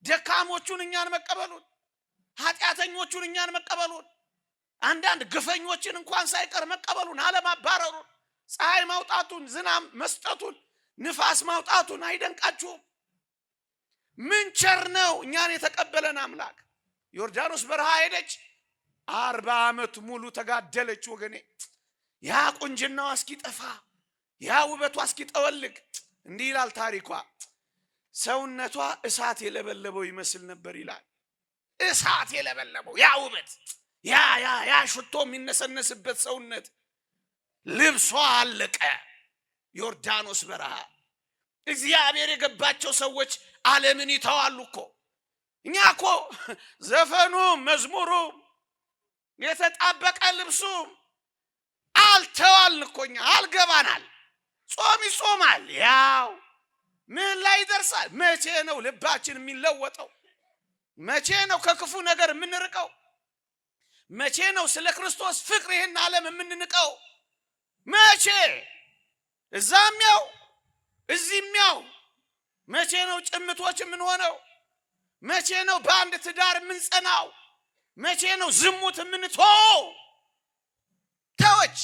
ደካሞቹን እኛን መቀበሉን፣ ኃጢአተኞቹን እኛን መቀበሉን፣ አንዳንድ ግፈኞችን እንኳን ሳይቀር መቀበሉን፣ አለማባረሩን፣ ፀሐይ ማውጣቱን፣ ዝናብ መስጠቱን፣ ንፋስ ማውጣቱን አይደንቃችሁም? ምን ቸር ነው እኛን የተቀበለን አምላክ። ዮርዳኖስ በረሃ ሄደች። 40 ዓመት ሙሉ ተጋደለች ወገኔ። ያ ቁንጅናዋ እስኪጠፋ፣ ያ ውበቷ እስኪጠወልግ። እንዲህ ይላል ታሪኳ። ሰውነቷ እሳት የለበለበው ይመስል ነበር ይላል። እሳት የለበለበው ያ ውበት ያ ሽቶ የሚነሰነስበት ሰውነት ልብሷ አለቀ። ዮርዳኖስ በረሃ እግዚአብሔር የገባቸው ሰዎች ዓለምን ይተዋሉ እኮ። እኛ እኮ ዘፈኑ መዝሙሩ የተጣበቀ ልብሱ አልተዋልን እኮ እኛ አልገባናል። ጾም ይጾማል፣ ያው ምን ላይ ይደርሳል? መቼ ነው ልባችን የሚለወጠው? መቼ ነው ከክፉ ነገር የምንርቀው? መቼ ነው ስለ ክርስቶስ ፍቅር ይህን ዓለም የምንንቀው? መቼ? እዛሚያው እዚህሚያው። መቼ ነው ጭምቶች የምንሆነው? መቼ ነው በአንድ ትዳር የምንጸናው? መቼ ነው ዝሙት የምንተው? ተወች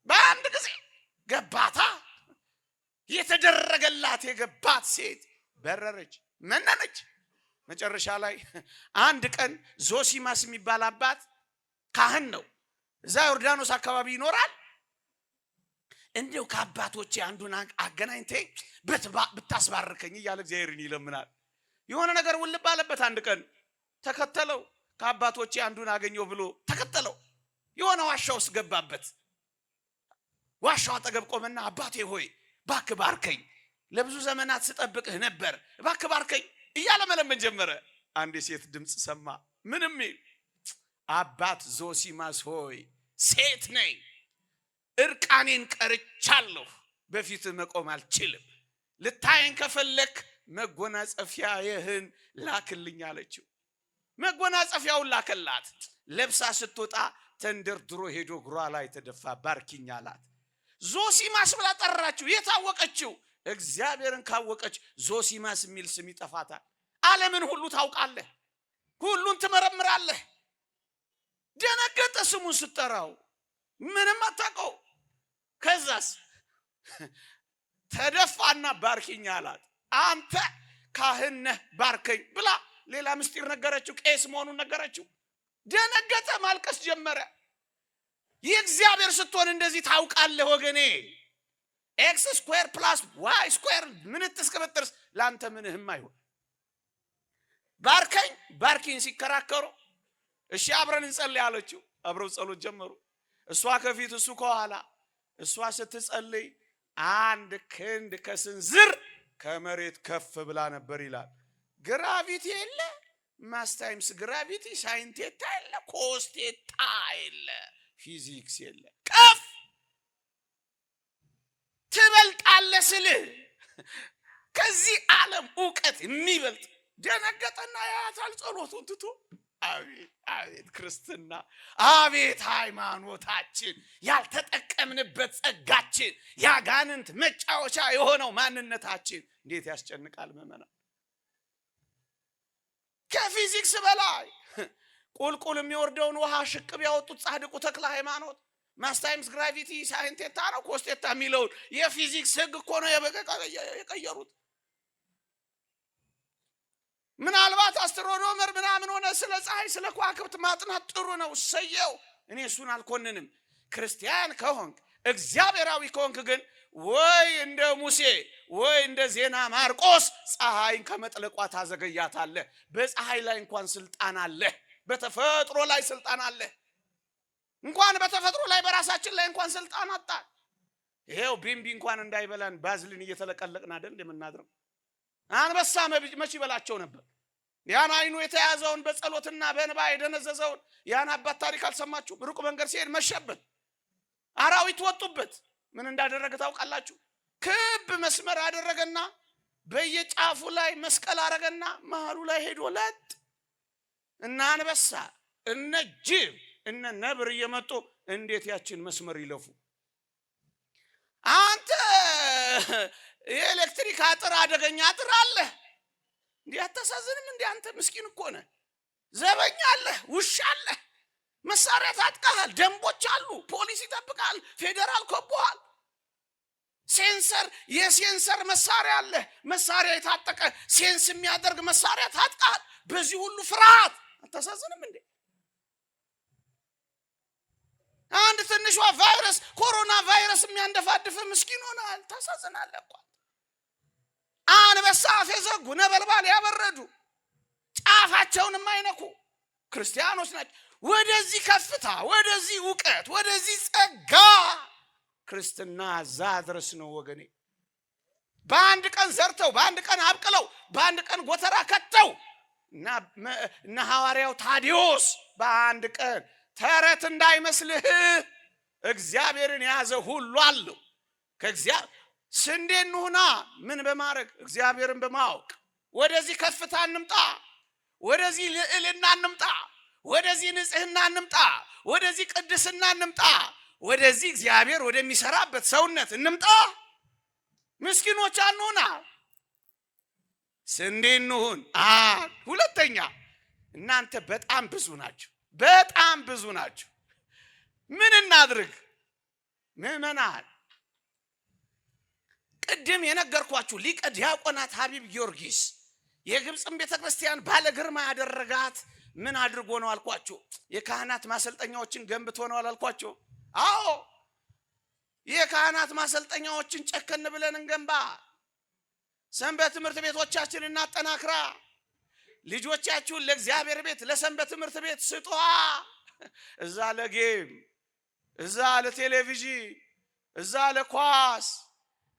በአንድ ጊዜ ገባታ። የተደረገላት የገባት ሴት በረረች፣ መነነች። መጨረሻ ላይ አንድ ቀን ዞሲማስ የሚባል አባት ካህን ነው፣ እዛ ዮርዳኖስ አካባቢ ይኖራል። እንዴው ከአባቶቼ አንዱን አገናኝተኝ ብታስባርከኝ እያለ እግዚአብሔርን ይለምናል። የሆነ ነገር ውልብ አለበት። አንድ ቀን ተከተለው፣ ከአባቶቼ አንዱን አገኘው ብሎ ተከተለው። የሆነ ዋሻ ውስጥ ገባበት። ዋሻው አጠገብ ቆመና አባቴ ሆይ እባክህ ባርከኝ፣ ለብዙ ዘመናት ስጠብቅህ ነበር፣ እባክህ ባርከኝ እያለ መለመን ጀመረ። አንድ የሴት ድምፅ ሰማ። ምንም አባት ዞሲማስ ሆይ ሴት ነኝ፣ እርቃኔን ቀርቻለሁ፣ በፊት መቆም አልችልም፣ ልታየን ከፈለክ መጎናጸፊያህን ላክልኝ አለችው። መጎናጸፊያውን ላከላት። ለብሳ ስትወጣ ተንደርድሮ ሄዶ እግሯ ላይ ተደፋ። ባርኪኝ አላት። ዞሲማስ ብላ ጠራችው። የታወቀችው እግዚአብሔርን ካወቀች ዞሲማስ የሚል ስም ይጠፋታል። ዓለምን ሁሉ ታውቃለህ፣ ሁሉን ትመረምራለህ። ደነገጠ ስሙን ስትጠራው፣ ምንም አታውቀው። ከዛስ ተደፋና ባርኪኝ አላት። አንተ ካህን ነህ ባርከኝ ብላ ሌላ ምስጢር ነገረችው። ቄስ መሆኑን ነገረችው። ደነገጠ፣ ማልቀስ ጀመረ። የእግዚአብሔር ስትሆን እንደዚህ ታውቃለህ ወገኔ። ኤክስ ስኩዌር ፕላስ ዋይ ስኩዌር ምን ትስከበጥርስ ላንተ ምንህም አይሆን። ባርከኝ ባርኪኝ ሲከራከሩ እሺ አብረን እንጸልይ አለችው። አብረው ጸሎት ጀመሩ። እሷ ከፊት እሱ ከኋላ። እሷ ስትጸልይ አንድ ክንድ ከስንዝር ከመሬት ከፍ ብላ ነበር ይላል። ግራቪቲ የለ፣ ማስ ታይምስ ግራቪቲ፣ ሳይንቴታ የለ፣ ኮስቴታ የለ፣ ፊዚክስ የለ። ከፍ ትበልጣለህ ስልህ ከዚህ ዓለም ዕውቀት የሚበልጥ። ደነገጠና ያያታል ጸሎቱን ትቶ። አቤት አቤት ክርስትና፣ አቤት ሃይማኖታችን፣ ያልተጠቀምንበት ጸጋችን፣ ያጋንንት መጫወቻ የሆነው ማንነታችን እንዴት ያስጨንቃል መመና። ከፊዚክስ በላይ ቁልቁል የሚወርደውን ውሃ ሽቅብ ያወጡት ጻድቁ ተክለ ሃይማኖት ማስ ታይምስ ግራቪቲ ሳይንቴታ ነው ኮስቴታ የሚለውን የፊዚክስ ህግ እኮ ነው የቀየሩት። ምናልባት አስትሮኖመር ምናምን ሆነ ስለ ፀሐይ ስለ ከዋክብት ማጥናት ጥሩ ነው፣ ሰየው። እኔ እሱን አልኮንንም። ክርስቲያን ከሆንክ እግዚአብሔራዊ ከሆንክ ግን ወይ እንደ ሙሴ ወይ እንደ ዜና ማርቆስ ፀሐይን ከመጥለቋ ታዘገያታለህ። በፀሐይ ላይ እንኳን ስልጣን አለ፣ በተፈጥሮ ላይ ስልጣን አለ። እንኳን በተፈጥሮ ላይ በራሳችን ላይ እንኳን ስልጣን አጣ። ይሄው ቢምቢ እንኳን እንዳይበላን ባዝሊን እየተለቀለቅን አይደል እንደምናድረው። አንበሳ መች ይበላቸው ነበር። ያን አይኑ የተያዘውን በጸሎትና በእንባ የደነዘዘውን ያን አባት ታሪክ አልሰማችሁ? ሩቅ መንገድ ሲሄድ መሸበት፣ አራዊት ወጡበት። ምን እንዳደረገ ታውቃላችሁ? ክብ መስመር አደረገና በየጫፉ ላይ መስቀል አረገና መሃሉ ላይ ሄዶ ለጥ እና አንበሳ እነ ጅብ እነ ነብር እየመጡ እንዴት ያችን መስመር ይለፉ። አንተ የኤሌክትሪክ አጥር አደገኛ አጥር አለ እንዴ? አታሳዝንም እንዴ? አንተ ምስኪን እኮ ነህ። ዘበኛ አለ፣ ውሻ አለ፣ መሳሪያ ታጥቀሃል፣ ደንቦች አሉ፣ ፖሊስ ይጠብቃል፣ ፌደራል ኮቦሃል፣ ሴንሰር የሴንሰር መሳሪያ አለ፣ መሳሪያ የታጠቀ ሴንስ የሚያደርግ መሳሪያ ታጥቀሃል። በዚህ ሁሉ ፍርሃት አታሳዝንም እንዴ? አንድ ትንሿ ቫይረስ ኮሮና ቫይረስ የሚያንደፋድፍ ምስኪን ሆነሃል። ታሳዝናለህ እኮ። አንበሳ አፍ የዘጉ ነበልባል ያበረዱ ጫፋቸውን የማይነኩ ክርስቲያኖች ናቸው። ወደዚህ ከፍታ፣ ወደዚህ ዕውቀት፣ ወደዚህ ጸጋ ክርስትና እዛ ድረስ ነው ወገኔ። በአንድ ቀን ዘርተው፣ በአንድ ቀን አብቅለው፣ በአንድ ቀን ጎተራ ከተው እና ሐዋርያው ታዲዮስ በአንድ ቀን ተረት እንዳይመስልህ እግዚአብሔርን የያዘ ሁሉ አለው። ከእግዚአብሔር ስንዴ እንሁና ምን በማድረግ እግዚአብሔርን በማወቅ ወደዚህ ከፍታ እንምጣ፣ ወደዚህ ልዕልና እንምጣ፣ ወደዚህ ንጽህና እንምጣ፣ ወደዚህ ቅድስና እንምጣ፣ ወደዚህ እግዚአብሔር ወደሚሰራበት ሰውነት እንምጣ። ምስኪኖች አንሁና፣ ስንዴ እንሁን። ሁለተኛ እናንተ በጣም ብዙ ናችሁ፣ በጣም ብዙ ናችሁ። ምን እናድርግ ምእመናን? ቅድም የነገርኳችሁ ሊቀ ዲያቆናት ሐቢብ ጊዮርጊስ የግብፅን ቤተክርስቲያን ባለ ግርማ ያደረጋት ምን አድርጎ ነው አልኳችሁ? የካህናት ማሰልጠኛዎችን ገንብቶ ነው አላልኳችሁ? አዎ፣ የካህናት ማሰልጠኛዎችን ጨከን ብለን እንገንባ። ሰንበት ትምህርት ቤቶቻችንን እናጠናክራ። ልጆቻችሁን ለእግዚአብሔር ቤት ለሰንበት ትምህርት ቤት ስጧ። እዛ ለጌም፣ እዛ ለቴሌቪዥን፣ እዛ ለኳስ፣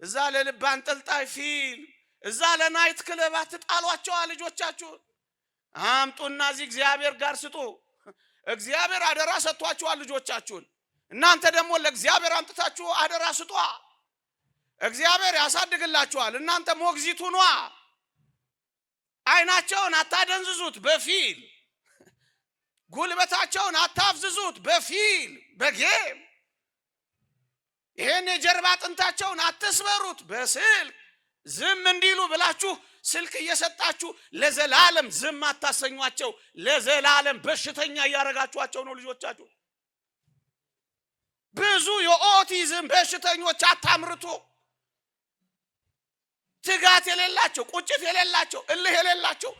እዛ ለልብ አንጠልጣይ ፊልም፣ እዛ ለናይት ክለብ አትጣሏቸው ልጆቻችሁን። አምጡና እዚህ እግዚአብሔር ጋር ስጡ። እግዚአብሔር አደራ ሰጥቷችኋል ልጆቻችሁን። እናንተ ደግሞ ለእግዚአብሔር አምጥታችሁ አደራ ስጧ። እግዚአብሔር ያሳድግላችኋል። እናንተ ሞግዚት ሁኗ። አይናቸውን አታደንዝዙት በፊልም፣ ጉልበታቸውን አታፍዝዙት በፊልም በጌም። ይሄን የጀርባ አጥንታቸውን አትስበሩት በስልክ። ዝም እንዲሉ ብላችሁ ስልክ እየሰጣችሁ ለዘላለም ዝም አታሰኟቸው። ለዘላለም በሽተኛ እያረጋችኋቸው ነው ልጆቻችሁ። ብዙ የኦቲዝም በሽተኞች አታምርቱ። ትጋት የሌላቸው፣ ቁጭት የሌላቸው፣ እልህ የሌላቸው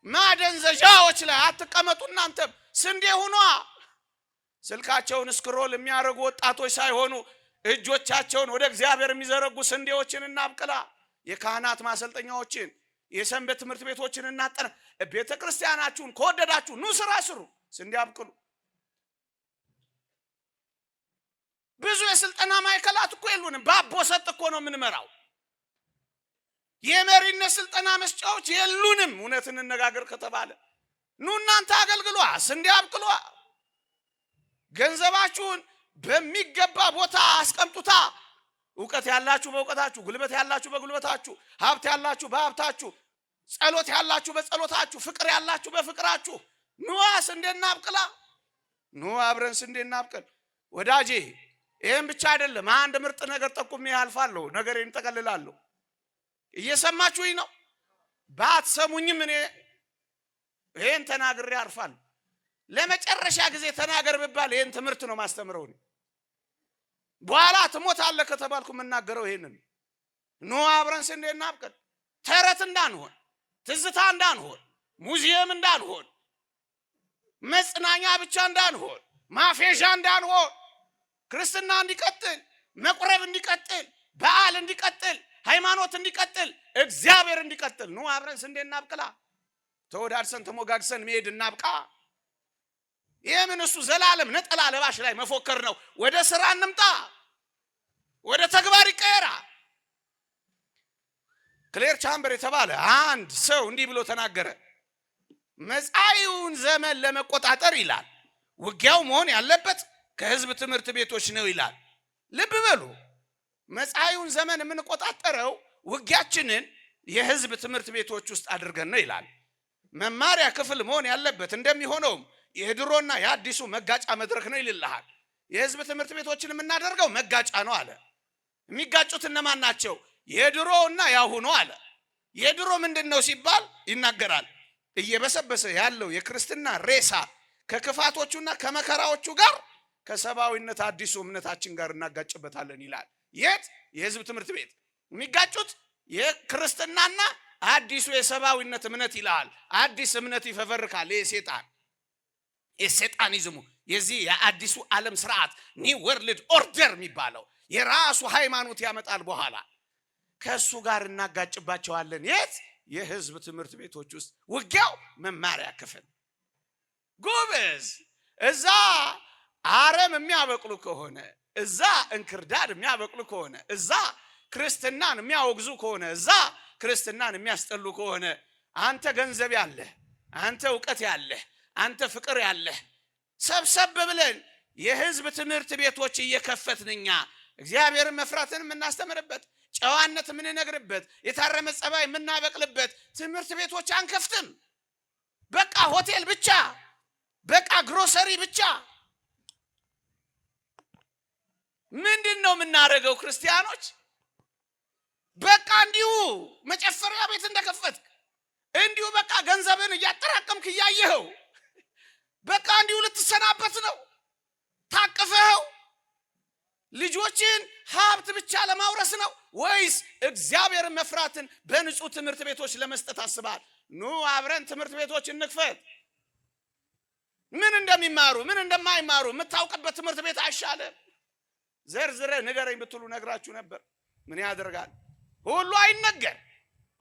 ማደንዘዣዎች ላይ አትቀመጡ። እናንተም ስንዴ ሁኗ። ስልካቸውን ስክሮል የሚያደርጉ ወጣቶች ሳይሆኑ እጆቻቸውን ወደ እግዚአብሔር የሚዘረጉ ስንዴዎችን እናብቅላ። የካህናት ማሰልጠኛዎችን፣ የሰንበት ትምህርት ቤቶችን እናጠና። ቤተ ክርስቲያናችሁን ከወደዳችሁ ኑ ስራ ስሩ፣ ስንዴ አብቅሉ። ብዙ የስልጠና ማዕከላት እኮ የሉንም። ባቦ ሰጥ እኮ ነው የምንመራው። የመሪነት ስልጠና መስጫዎች የሉንም። እውነት እንነጋገር ከተባለ ኑ እናንተ አገልግሏ፣ ስንዴ አብቅሏ። ገንዘባችሁን በሚገባ ቦታ አስቀምጡታ። ዕውቀት ያላችሁ በዕውቀታችሁ፣ ጉልበት ያላችሁ በጉልበታችሁ፣ ሀብት ያላችሁ በሀብታችሁ፣ ጸሎት ያላችሁ በጸሎታችሁ፣ ፍቅር ያላችሁ በፍቅራችሁ ኑ ስንዴ እናብቅላ። ኑ አብረን ስንዴ እናብቅል። ወዳጄ ይሄን ብቻ አይደለም። አንድ ምርጥ ነገር ጠቁሜ ያልፋለሁ፣ ነገሬን እንጠቀልላለሁ። እየሰማችሁኝ ነው? ባትሰሙኝም እኔ ይሄን ተናግሬ አርፋለሁ። ለመጨረሻ ጊዜ ተናገር ብባል ይሄን ትምህርት ነው ማስተምረው። በኋላ ትሞታለህ ከተባልኩ የምናገረው ይሄንን። ኑ አብረን ስንዴ እናብቅል። ተረት እንዳንሆን፣ ትዝታ እንዳንሆን፣ ሙዚየም እንዳንሆን፣ መጽናኛ ብቻ እንዳንሆን፣ ማፌዣ እንዳንሆን፣ ክርስትና እንዲቀጥል፣ መቁረብ እንዲቀጥል፣ በዓል እንዲቀጥል፣ ሃይማኖት እንዲቀጥል፣ እግዚአብሔር እንዲቀጥል ኑ አብረን ስንዴ እናብቅላ። ተወዳድሰን ተሞጋግሰን መሄድ እናብቃ። የምን እሱ ዘላለም ነጠላ ለባሽ ላይ መፎከር ነው። ወደ ስራ እንምጣ፣ ወደ ተግባር ይቀየራ። ክሌር ቻምበር የተባለ አንድ ሰው እንዲህ ብሎ ተናገረ። መጻኢውን ዘመን ለመቆጣጠር ይላል ውጊያው መሆን ያለበት ከህዝብ ትምህርት ቤቶች ነው ይላል። ልብ በሉ፣ መጻኢውን ዘመን የምንቆጣጠረው ውጊያችንን የህዝብ ትምህርት ቤቶች ውስጥ አድርገን ነው ይላል። መማሪያ ክፍል መሆን ያለበት እንደሚሆነውም የድሮና የአዲሱ መጋጫ መድረክ ነው ይልልሃል። የህዝብ ትምህርት ቤቶችን የምናደርገው መጋጫ ነው አለ። የሚጋጩት እነማን ናቸው? የድሮውና ያሁኑ አለ። የድሮ ምንድነው ሲባል ይናገራል። እየበሰበሰ ያለው የክርስትና ሬሳ ከክፋቶቹና ከመከራዎቹ ጋር ከሰባዊነት አዲሱ እምነታችን ጋር እናጋጭበታለን ይላል። የት? የህዝብ ትምህርት ቤት። የሚጋጩት የክርስትናና አዲሱ የሰባዊነት እምነት ይላል። አዲስ እምነት ይፈበርካል። የሰይጣን የሰይጣኒዝሙ የዚህ የአዲሱ ዓለም ስርዓት ኒው ወርልድ ኦርደር የሚባለው የራሱ ሃይማኖት ያመጣል። በኋላ ከሱ ጋር እናጋጭባቸዋለን። የት? የህዝብ ትምህርት ቤቶች ውስጥ። ውጊያው መማሪያ ክፍል። ጎበዝ እዛ አረም የሚያበቅሉ ከሆነ እዛ እንክርዳድ የሚያበቅሉ ከሆነ እዛ ክርስትናን የሚያወግዙ ከሆነ እዛ ክርስትናን የሚያስጠሉ ከሆነ አንተ ገንዘብ ያለህ አንተ ዕውቀት ያለህ አንተ ፍቅር ያለህ ሰብሰብ ብለን የህዝብ ትምህርት ቤቶች እየከፈትንኛ እግዚአብሔርን መፍራትን የምናስተምርበት ጨዋነት የምንነግርበት የታረመ ጸባይ የምናበቅልበት ትምህርት ቤቶች አንከፍትም። በቃ ሆቴል ብቻ፣ በቃ ግሮሰሪ ብቻ። ምንድነው የምናደርገው ክርስቲያኖች? በቃ እንዲሁ መጨፈሪያ ቤት እንደከፈትክ እንዲሁ በቃ ገንዘብን እያጠራቀምክ እያየኸው በቃ እንዲሁ ልትሰናበት ነው ታቅፈኸው? ልጆችን ሀብት ብቻ ለማውረስ ነው ወይስ እግዚአብሔርን መፍራትን በንጹህ ትምህርት ቤቶች ለመስጠት አስባል? ኑ አብረን ትምህርት ቤቶች እንክፈት። ምን እንደሚማሩ ምን እንደማይማሩ የምታውቅበት ትምህርት ቤት አይሻልም? ዘርዝረ ንገረኝ ብትሉ ነግራችሁ ነበር። ምን ያደርጋል? ሁሉ አይነገር፣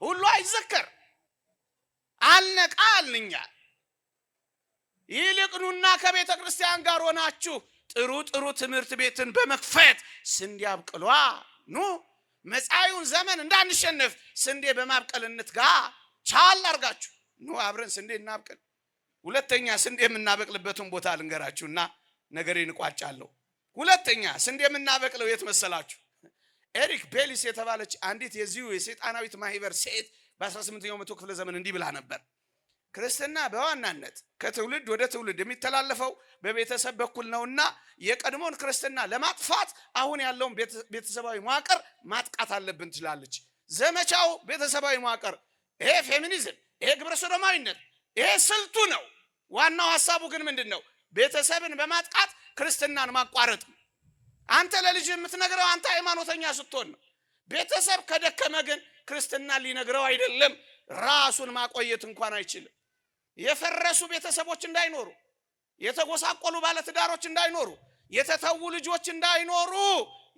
ሁሉ አይዘከር። አልነቃ አልንኛ። ይልቅኑና ከቤተ ክርስቲያን ጋር ሆናችሁ ጥሩ ጥሩ ትምህርት ቤትን በመክፈት ስንዴ አብቅሏ። ኑ መጻዩን ዘመን እንዳንሸነፍ ስንዴ በማብቀል እንትጋ። ቻል አርጋችሁ ኑ አብረን ስንዴ እናብቅል። ሁለተኛ ስንዴ የምናበቅልበትን ቦታ ልንገራችሁና ነገሬን እቋጫለሁ። ሁለተኛ ስንዴ የምናበቅለው የት መሰላችሁ? ኤሪክ ቤሊስ የተባለች አንዲት የዚሁ የሰይጣናዊት ማህበር ሴት በ18ኛው መቶ ክፍለ ዘመን እንዲህ ብላ ነበር። ክርስትና በዋናነት ከትውልድ ወደ ትውልድ የሚተላለፈው በቤተሰብ በኩል ነውና የቀድሞን ክርስትና ለማጥፋት አሁን ያለውን ቤተሰባዊ መዋቅር ማጥቃት አለብን ትላለች። ዘመቻው ቤተሰባዊ መዋቅር፣ ይሄ ፌሚኒዝም፣ ይሄ ግብረ ሰዶማዊነት፣ ይሄ ስልቱ ነው። ዋናው ሐሳቡ ግን ምንድነው? ቤተሰብን በማጥቃት ክርስትናን ማቋረጥ። አንተ ለልጅ የምትነግረው አንተ ሃይማኖተኛ ስትሆን ነው። ቤተሰብ ከደከመ ግን ክርስትና ሊነግረው አይደለም፣ ራሱን ማቆየት እንኳን አይችልም። የፈረሱ ቤተሰቦች እንዳይኖሩ፣ የተጎሳቆሉ ባለትዳሮች እንዳይኖሩ፣ የተተዉ ልጆች እንዳይኖሩ፣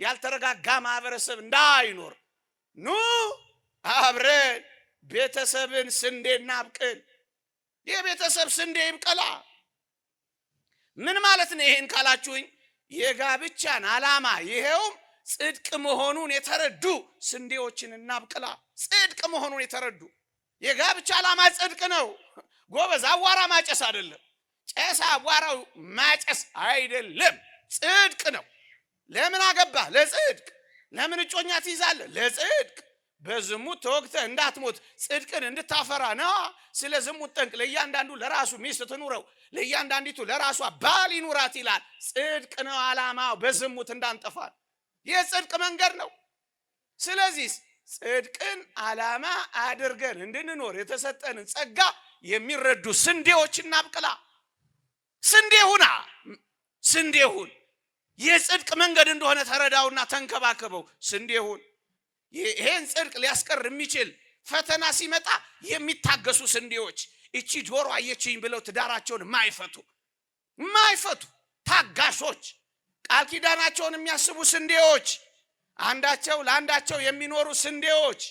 ያልተረጋጋ ማህበረሰብ እንዳይኖር ኑ አብረን ቤተሰብን ስንዴ እናብቅል። የቤተሰብ ስንዴ ይብቀላ። ምን ማለት ነው ይሄን ካላችሁኝ? የጋብቻን ዓላማ ይሄውም ጽድቅ መሆኑን የተረዱ ስንዴዎችን እናብቅላ። ጽድቅ መሆኑን የተረዱ የጋብቻ ዓላማ ጽድቅ ነው። ጎበዝ አዋራ ማጨስ አይደለም። ጨስ አዋራው ማጨስ አይደለም፣ ጽድቅ ነው። ለምን አገባ? ለጽድቅ። ለምን እጮኛ ትይዛለህ? ለጽድቅ። በዝሙት ተወግተህ እንዳትሞት ጽድቅን እንድታፈራ ነው። ስለ ዝሙት ጠንቅ ለእያንዳንዱ ለራሱ ሚስት ትኑረው፣ ለእያንዳንዲቱ ለራሷ ባል ይኑራት ይላል። ጽድቅ ነው ዓላማው፣ በዝሙት እንዳንጠፋ የጽድቅ መንገድ ነው። ስለዚህ ጽድቅን ዓላማ አድርገን እንድንኖር የተሰጠንን ጸጋ የሚረዱ ስንዴዎች እናብቅላ። ስንዴ ሁና፣ ስንዴ ሁን። የጽድቅ መንገድ እንደሆነ ተረዳውና ተንከባከበው። ስንዴ ሁን። ይሄን ጽድቅ ሊያስቀር የሚችል ፈተና ሲመጣ የሚታገሱ ስንዴዎች፣ እቺ ጆሮ አየችኝ ብለው ትዳራቸውን ማይፈቱ ታጋሾች፣ ቃል ኪዳናቸውን የሚያስቡ ስንዴዎች፣ አንዳቸው ለአንዳቸው የሚኖሩ ስንዴዎች፣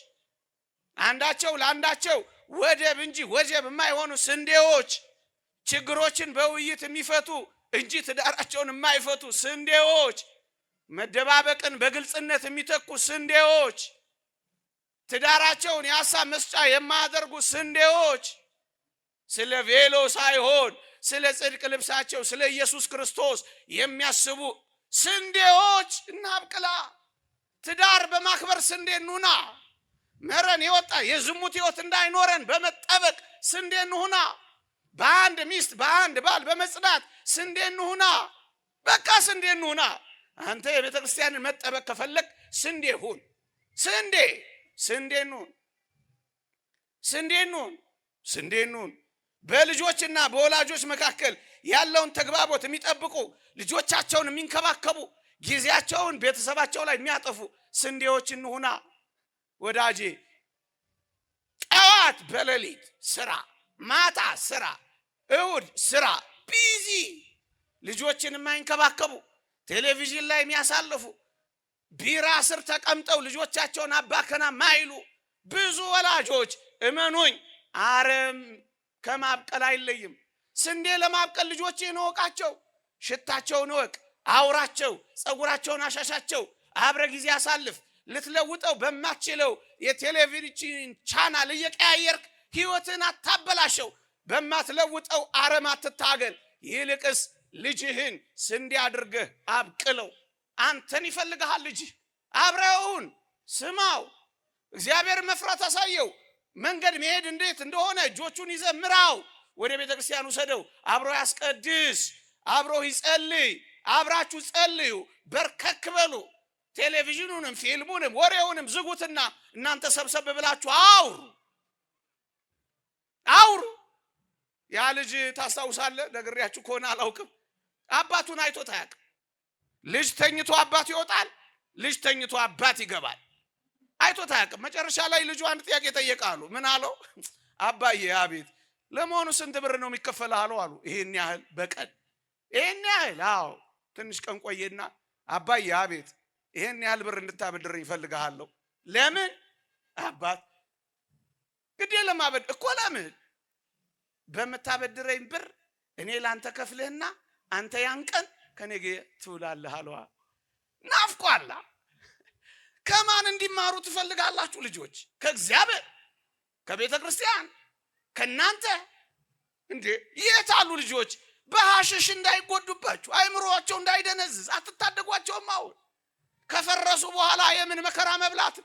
አንዳቸው ለአንዳቸው ወደብ እንጂ ወጀብ የማይሆኑ ስንዴዎች፣ ችግሮችን በውይይት የሚፈቱ እንጂ ትዳራቸውን የማይፈቱ ስንዴዎች፣ መደባበቅን በግልጽነት የሚተኩ ስንዴዎች፣ ትዳራቸውን የሐሳብ መስጫ የማያደርጉ ስንዴዎች፣ ስለ ቬሎ ሳይሆን ስለ ጽድቅ ልብሳቸው ስለ ኢየሱስ ክርስቶስ የሚያስቡ ስንዴዎች እናብቅላ። ትዳር በማክበር ስንዴ እንሁና። መረን የወጣ የዝሙት ሕይወት እንዳይኖረን በመጠበቅ ስንዴ እንሁና። በአንድ ሚስት በአንድ ባል በመጽናት ስንዴ እንሁና። በቃ ስንዴ እንሁና። አንተ የቤተ ክርስቲያንን መጠበቅ ከፈለግ ስንዴ ሁን። ስንዴ እንሁን። በልጆችና በወላጆች መካከል ያለውን ተግባቦት የሚጠብቁ፣ ልጆቻቸውን የሚንከባከቡ፣ ጊዜያቸውን ቤተሰባቸው ላይ የሚያጠፉ ስንዴዎች እንሁና። ወዳጄ ጠዋት በሌሊት ስራ፣ ማታ ስራ፣ እሁድ ስራ፣ ቢዚ ልጆችን የማይንከባከቡ፣ ቴሌቪዥን ላይ የሚያሳልፉ፣ ቢራ ስር ተቀምጠው ልጆቻቸውን አባከና ማይሉ ብዙ ወላጆች እመኑኝ አረም ከማብቀል አይለይም። ስንዴ ለማብቀል ልጆችህን እወቃቸው፣ ሽታቸውን እወቅ፣ አውራቸው፣ ጸጉራቸውን አሻሻቸው፣ አብረ ጊዜ አሳልፍ። ልትለውጠው በማትችለው የቴሌቪዥን ቻናል እየቀያየርክ ህይወትን አታበላሸው። በማትለውጠው አረም አትታገል። ይልቅስ ልጅህን ስንዴ አድርገህ አብቅለው። አንተን ይፈልግሃል ልጅህ። አብረውን ስማው። እግዚአብሔር መፍራት አሳየው። መንገድ መሄድ እንዴት እንደሆነ እጆቹን ይዘህ ምራው። ወደ ቤተ ክርስቲያን ውሰደው። አብሮ ያስቀድስ፣ አብሮ ይጸልይ። አብራችሁ ጸልዩ፣ በርከክ በሉ። ቴሌቪዥኑንም ፊልሙንም ወሬውንም ዝጉትና እናንተ ሰብሰብ ብላችሁ አውሩ። ያ ልጅ ታስታውሳለህ? ነግሬያችሁ ከሆነ አላውቅም። አባቱን አይቶት አያውቅም። ልጅ ተኝቶ አባት ይወጣል፣ ልጅ ተኝቶ አባት ይገባል። አይቶት አያውቅም። መጨረሻ ላይ ልጁ አንድ ጥያቄ ጠየቃሉ። ምን አለው? አባዬ አቤት፣ ለመሆኑ ስንት ብር ነው የሚከፈልህ አሉ። ይሄን ያህል በቀን። ይሄን ያህል? አዎ። ትንሽ ቀን ቆየና አባዬ አቤት፣ ይሄን ያህል ብር እንድታበድረኝ እፈልግሃለሁ። ለምን? አባት ግዴ ለማበድ እኮ። ለምን? በመታበድረኝ ብር እኔ ላንተ ከፍልህና አንተ ያን ቀን ከኔ ጋር ትውላለህ አለዋ። ናፍቋላ። ከማን እንዲማሩ ትፈልጋላችሁ ልጆች? ከእግዚአብሔር፣ ከቤተ ክርስቲያን፣ ከናንተ? እንዴ የት አሉ ልጆች? በሐሽሽ እንዳይጎዱባችሁ፣ አይምሮአቸው እንዳይደነዝዝ አትታደጓቸውም። አሁን ከፈረሱ በኋላ የምን መከራ መብላት፣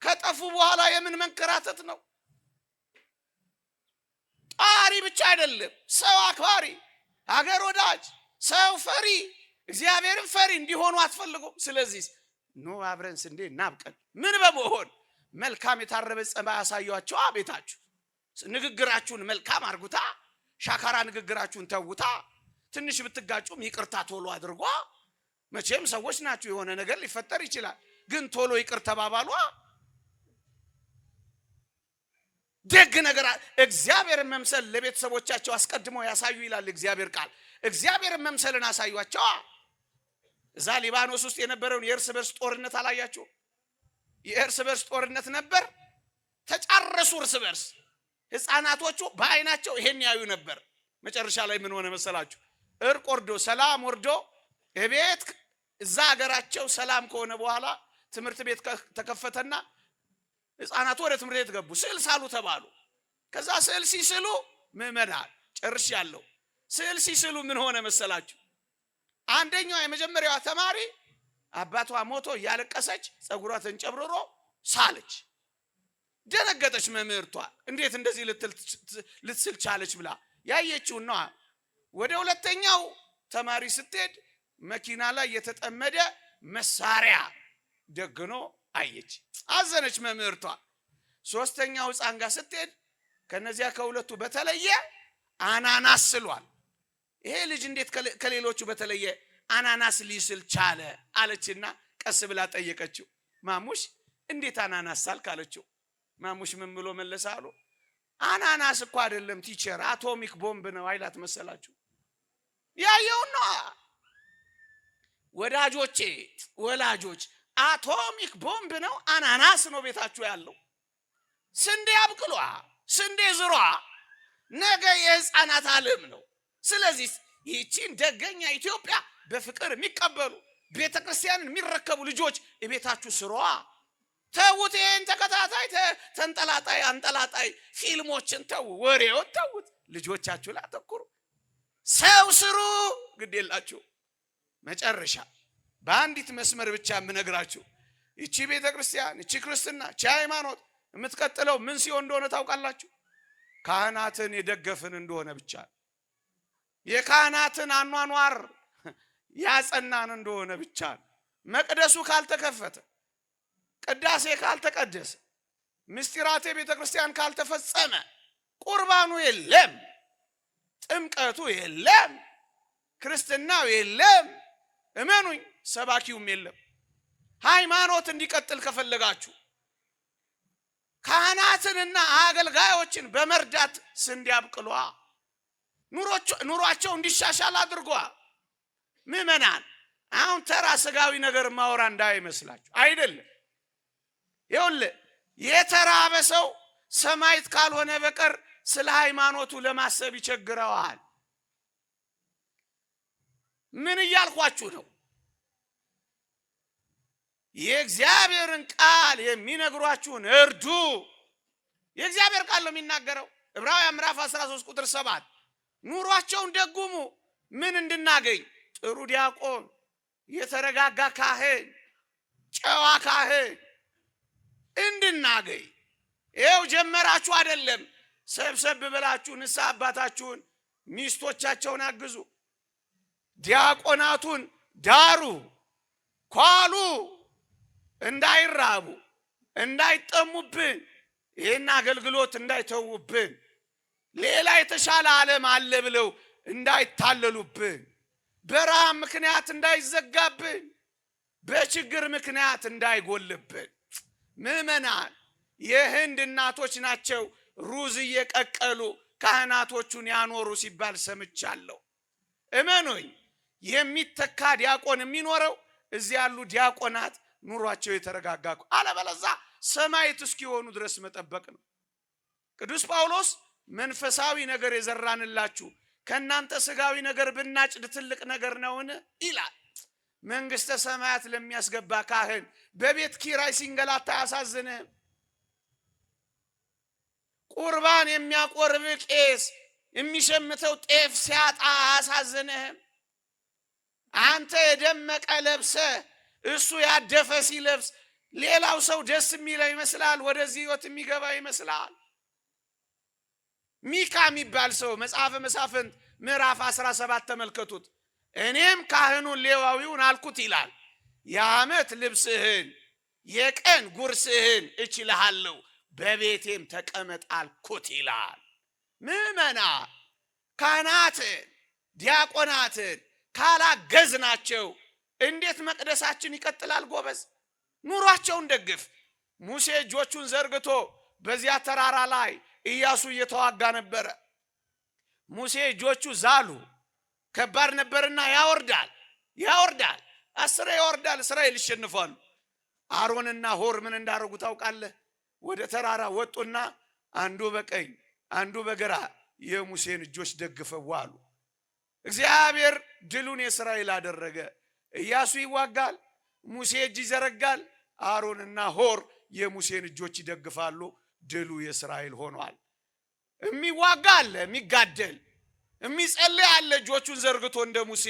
ከጠፉ በኋላ የምን መንከራተት ነው። ጣሪ ብቻ አይደለም፣ ሰው አክባሪ፣ ሀገር ወዳጅ፣ ሰው ፈሪ፣ እግዚአብሔርን ፈሪ እንዲሆኑ አትፈልጉም። ስለዚህ ኑ አብረን ስንዴ እናብቀል። ምን በመሆን? መልካም የታረበ ጸባይ ያሳያችሁ። ቤታችሁ ንግግራችሁን መልካም አርጉታ። ሻካራ ንግግራችሁን ተውታ። ትንሽ ብትጋጩም ይቅርታ ቶሎ አድርጓ። መቼም ሰዎች ናችሁ፣ የሆነ ነገር ሊፈጠር ይችላል። ግን ቶሎ ይቅር ተባባሏ። ደግ ነገር እግዚአብሔርን መምሰል ለቤተሰቦቻቸው አስቀድመው ያሳዩ ይላል እግዚአብሔር ቃል። እግዚአብሔርን መምሰልን አሳዩአቸው። እዛ ሊባኖስ ውስጥ የነበረውን የእርስ በርስ ጦርነት አላያችሁ? የእርስ በርስ ጦርነት ነበር። ተጫረሱ እርስ በርስ። ህፃናቶቹ በአይናቸው ይሄን ያዩ ነበር። መጨረሻ ላይ ምን ሆነ መሰላችሁ? እርቅ ወርዶ ሰላም ወርዶ እቤት እዛ ሀገራቸው ሰላም ከሆነ በኋላ ትምህርት ቤት ተከፈተና ህፃናቱ ወደ ትምህርት ቤት ገቡ። ስዕል ሳሉ ተባሉ። ከዛ ስዕል ሲስሉ ምዕመናን ጨርሻለሁ። ስዕል ሲስሉ ምን ሆነ መሰላችሁ? አንደኛው የመጀመሪያዋ ተማሪ አባቷ ሞቶ እያለቀሰች ጸጉሯ ተንጨብርሮ ሳለች። ደነገጠች መምህርቷ። እንዴት እንደዚህ ልትስል ቻለች ብላ ያየችውና ወደ ሁለተኛው ተማሪ ስትሄድ መኪና ላይ የተጠመደ መሳሪያ ደግኖ አየች። አዘነች መምህርቷ። ሶስተኛው ህፃን ጋር ስትሄድ ከነዚያ ከሁለቱ በተለየ አናናስ ስሏል። ይሄ ልጅ እንዴት ከሌሎቹ በተለየ አናናስ ሊስል ቻለ አለችና ቀስ ብላ ጠየቀችው። ማሙሽ እንዴት አናናስ ሳልክ አለችው። ማሙሽ ምን ብሎ መለሰ አሉ? አናናስ እኮ አይደለም ቲቸር፣ አቶሚክ ቦምብ ነው አይላት መሰላችሁ? ያየው ነው ወዳጆቼ፣ ወላጆች አቶሚክ ቦምብ ነው አናናስ ነው ቤታችሁ ያለው። ስንዴ አብቅሏ፣ ስንዴ ዝሯ። ነገ የህፃናት ዓለም ነው። ስለዚህ ይህቺን ደገኛ ኢትዮጵያ በፍቅር የሚቀበሉ ቤተክርስቲያንን የሚረከቡ ልጆች እቤታችሁ ስሯ። ተውት። ይሄን ተከታታይ ተንጠላጣይ አንጠላጣይ ፊልሞችን ተው፣ ወሬውን ተውት። ልጆቻችሁ ላይ አተኩሩ። ሰው ስሩ፣ ግድ የላችሁ። መጨረሻ በአንዲት መስመር ብቻ የምነግራችሁ እቺ ቤተክርስቲያን፣ እቺ ክርስትና፣ እቺ ሃይማኖት የምትቀጥለው ምን ሲሆን እንደሆነ ታውቃላችሁ? ካህናትን የደገፍን እንደሆነ ብቻ፣ የካህናትን አኗኗር ያጸናን እንደሆነ ብቻ። መቅደሱ ካልተከፈተ፣ ቅዳሴ ካልተቀደሰ፣ ምስጢራቴ ቤተክርስቲያን ካልተፈጸመ፣ ቁርባኑ የለም፣ ጥምቀቱ የለም፣ ክርስትናው የለም፣ እመኑኝ ሰባኪውም የለም። ሃይማኖት እንዲቀጥል ከፈለጋችሁ ካህናትንና አገልጋዮችን በመርዳት ስንዴ አብቅሏ። ኑሯቸው እንዲሻሻል አድርጓ። ምዕመናን አሁን ተራ ስጋዊ ነገር ማወራ እንዳይመስላችሁ አይደለም። ይኸውልህ የተራበ ሰው ሰማይት ካልሆነ በቀር ስለ ሃይማኖቱ ለማሰብ ይቸግረዋል። ምን እያልኳችሁ ነው? የእግዚአብሔርን ቃል የሚነግሯችሁን እርዱ። የእግዚአብሔር ቃል ነው የሚናገረው። ዕብራውያን ምዕራፍ 13 ቁጥር 7 ኑሯቸውን ደጉሙ። ምን እንድናገኝ? ጥሩ ዲያቆን፣ የተረጋጋ ካህን፣ ጨዋ ካህን እንድናገኝ። ይኸው ጀመራችሁ አይደለም? ሰብሰብ ብላችሁ ንስሐ አባታችሁን ሚስቶቻቸውን አግዙ፣ ዲያቆናቱን ዳሩ፣ ኳሉ፣ እንዳይራቡ እንዳይጠሙብን፣ ይህን አገልግሎት እንዳይተዉብን፣ ሌላ የተሻለ ዓለም አለ ብለው እንዳይታለሉብን፣ በረሃብ ምክንያት እንዳይዘጋብን፣ በችግር ምክንያት እንዳይጎልብን። ምዕመናን የህንድ እናቶች ናቸው ሩዝ እየቀቀሉ ካህናቶቹን ያኖሩ ሲባል ሰምቻለሁ። እመኑኝ፣ የሚተካ ዲያቆን የሚኖረው እዚህ ያሉ ዲያቆናት ኑሯቸው የተረጋጋ፣ አለበለዚያ ሰማዕት እስኪሆኑ ድረስ መጠበቅ ነው። ቅዱስ ጳውሎስ መንፈሳዊ ነገር የዘራንላችሁ ከእናንተ ስጋዊ ነገር ብናጭድ ትልቅ ነገር ነውን ይላል። መንግስተ ሰማያት ለሚያስገባ ካህን በቤት ኪራይ ሲንገላታ አያሳዝንህም? ቁርባን የሚያቆርብ ቄስ የሚሸምተው ጤፍ ሲያጣ አያሳዝንህም? አንተ የደመቀ ለብሰ እሱ ያደፈ ሲለብስ ሌላው ሰው ደስ የሚለው ይመስላል? ወደዚህ ህይወት የሚገባ ይመስላል? ሚካ የሚባል ሰው መጽሐፈ መሳፍንት ምዕራፍ 17 ተመልከቱት። እኔም ካህኑን ሌዋዊውን አልኩት ይላል፣ የዓመት ልብስህን የቀን ጉርስህን እችልሃለሁ፣ በቤቴም ተቀመጥ አልኩት ይላል። ምዕመናን ካህናትን ዲያቆናትን ካላገዝናቸው እንዴት መቅደሳችን ይቀጥላል? ጎበዝ፣ ኑሯቸውን ደግፍ። ሙሴ እጆቹን ዘርግቶ በዚያ ተራራ ላይ ኢያሱ እየተዋጋ ነበረ። ሙሴ እጆቹ ዛሉ፣ ከባድ ነበርና ያወርዳል 10 ያወርዳል። እስራኤል ይሸንፋሉ። አሮንና ሆር ምን እንዳደረጉ ታውቃለህ? ወደ ተራራ ወጡና አንዱ በቀኝ አንዱ በግራ የሙሴን እጆች ደግፈው ዋሉ። እግዚአብሔር ድሉን የእስራኤል አደረገ። ኢያሱ ይዋጋል፣ ሙሴ እጅ ይዘረጋል፣ አሮንና ሆር የሙሴን እጆች ይደግፋሉ። ድሉ የእስራኤል ሆኗል። የሚዋጋ አለ፣ የሚጋደል የሚጸልይ አለ። እጆቹን ዘርግቶ እንደ ሙሴ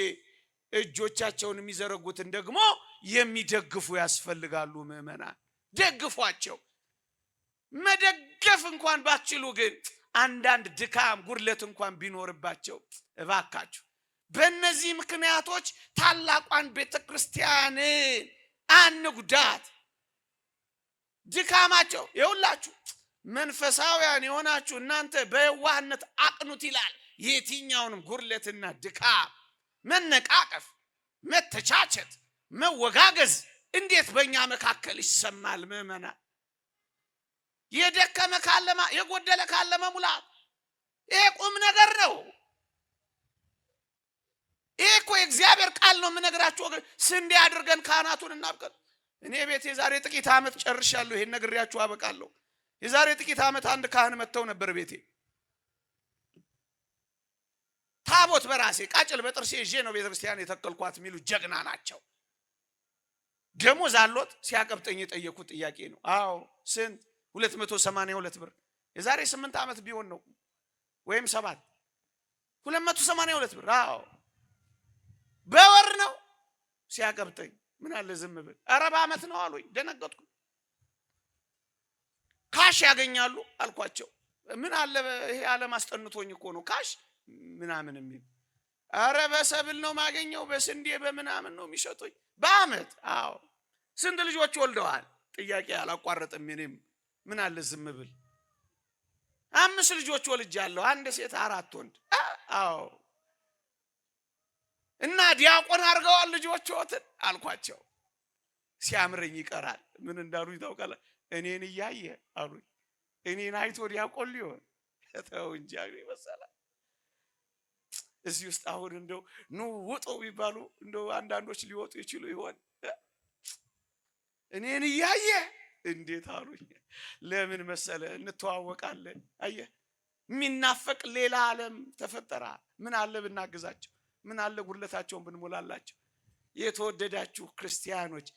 እጆቻቸውን የሚዘረጉትን ደግሞ የሚደግፉ ያስፈልጋሉ። ምዕመናን ደግፏቸው። መደገፍ እንኳን ባትችሉ ግን አንዳንድ ድካም ጉድለት እንኳን ቢኖርባቸው እባካችሁ በእነዚህ ምክንያቶች ታላቋን ቤተክርስቲያንን አንጉዳት። ድካማቸው የሁላችሁ መንፈሳውያን የሆናችሁ እናንተ በየዋህነት አቅኑት ይላል። የትኛውንም ጉድለትና ድካም፣ መነቃቀፍ፣ መተቻቸት፣ መወጋገዝ እንዴት በእኛ መካከል ይሰማል? ምዕመናን የደከመ ካለማ የጎደለ ካለ መሙላት፣ ይሄ ቁም ነገር ነው። ይሄ እኮ የእግዚአብሔር ቃል ነው የምነግራችሁ ወገን። ስንዴ አድርገን ካህናቱን እናብቀል። እኔ ቤት የዛሬ ጥቂት ዓመት ጨርሻለሁ። ይሄን ነግሬያችሁ አበቃለሁ። የዛሬ ጥቂት ዓመት አንድ ካህን መጥተው ነበር ቤቴ። ታቦት በራሴ ቃጭል በጥርሴ ይዤ ነው ቤተክርስቲያን የተከልኳት የሚሉ ጀግና ናቸው። ደሞዝ አሎት? ሲያቀብጠኝ የጠየኩት ጥያቄ ነው። አዎ ስንት? 282 ብር። የዛሬ 8 ዓመት ቢሆን ነው ወይም 7 282 ብር። አዎ በወር ነው ሲያቀብጠኝ። ምን አለ ዝም ብል። ኧረ በዓመት ነው አሉኝ። ደነገጥኩ። ካሽ ያገኛሉ አልኳቸው። ምን አለ ይሄ ዓለም አስጠንቶኝ እኮ ነው ካሽ ምናምን የሚል። ኧረ በሰብል ነው ማገኘው፣ በስንዴ በምናምን ነው የሚሸጡኝ በዓመት። አዎ ስንት ልጆች ወልደዋል? ጥያቄ አላቋረጥም። እኔም ምን አለ ዝም ብል። 5 ልጆች ወልጃለሁ፣ 1 ሴት 4 ወንድ። አዎ እና ዲያቆን አድርገዋል ልጆችዎትን አልኳቸው። ሲያምረኝ ይቀራል። ምን እንዳሉኝ ታውቃለህ? እኔን እያየ አሉኝ። እኔን አይቶ ዲያቆን ሊሆን ተው እንጂ ይመሰላል። እዚህ ውስጥ አሁን እንደው ኑ ውጡ ቢባሉ እንደው አንዳንዶች ሊወጡ ይችሉ ይሆን? እኔን እያየ እንዴት አሉኝ። ለምን መሰለ? እንተዋወቃለን። አየህ የሚናፈቅ ሌላ ዓለም ተፈጠረ። ምን አለ ብናግዛቸው? ምን አለ ጉድለታቸውን ብንሞላላቸው። የተወደዳችሁ ክርስቲያኖች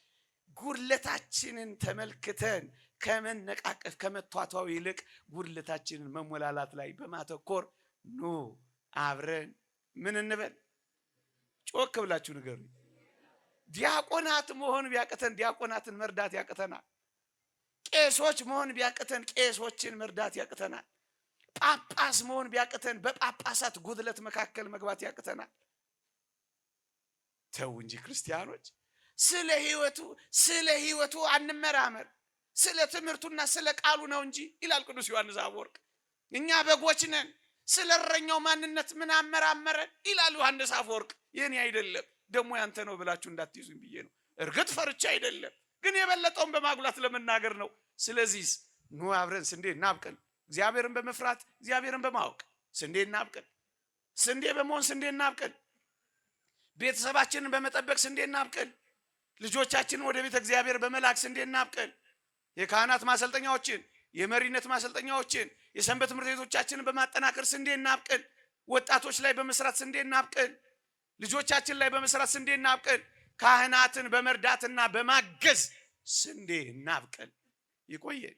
ጉድለታችንን ተመልክተን ከመነቃቀፍ ከመቷቷው ይልቅ ጉድለታችንን መሞላላት ላይ በማተኮር ኑ አብረን ምን እንበል? ጮክ ብላችሁ ንገሩኝ። ዲያቆናት መሆን ቢያቅተን ዲያቆናትን መርዳት ያቅተናል። ቄሶች መሆን ቢያቅተን ቄሶችን መርዳት ያቅተናል። ጳጳስ መሆን ቢያቅተን በጳጳሳት ጉድለት መካከል መግባት ያቅተናል። ተው እንጂ ክርስቲያኖች፣ ስለ ህይወቱ አንመራመር፣ ስለ ትምህርቱና ስለ ቃሉ ነው እንጂ ይላል ቅዱስ ዮሐንስ አፈወርቅ። እኛ በጎች ነን፣ ስለ እረኛው ማንነት ምን አመራመረን ይላል ዮሐንስ አፈወርቅ። የኔ አይደለም ደግሞ ያንተ ነው ብላችሁ እንዳትይዙኝ ብዬ ነው። እርግጥ ፈርቻ አይደለም፣ ግን የበለጠውን በማጉላት ለመናገር ነው። ስለዚህ ኑ አብረን ስንዴ እናብቅል። እግዚአብሔርን በመፍራት እግዚአብሔርን በማወቅ ስንዴ እናብቅል። ስንዴ በመሆን ስንዴ እናብቅል። ቤተሰባችንን በመጠበቅ ስንዴ እናብቅል። ልጆቻችንን ወደ ቤተ እግዚአብሔር በመላክ ስንዴ እናብቅል። የካህናት ማሰልጠኛዎችን፣ የመሪነት ማሰልጠኛዎችን፣ የሰንበት ትምህርት ቤቶቻችንን በማጠናከር ስንዴ እናብቅል። ወጣቶች ላይ በመስራት ስንዴ እናብቅል። ልጆቻችን ላይ በመስራት ስንዴ እናብቅል። ካህናትን በመርዳትና በማገዝ ስንዴ እናብቅል። ይቆየን።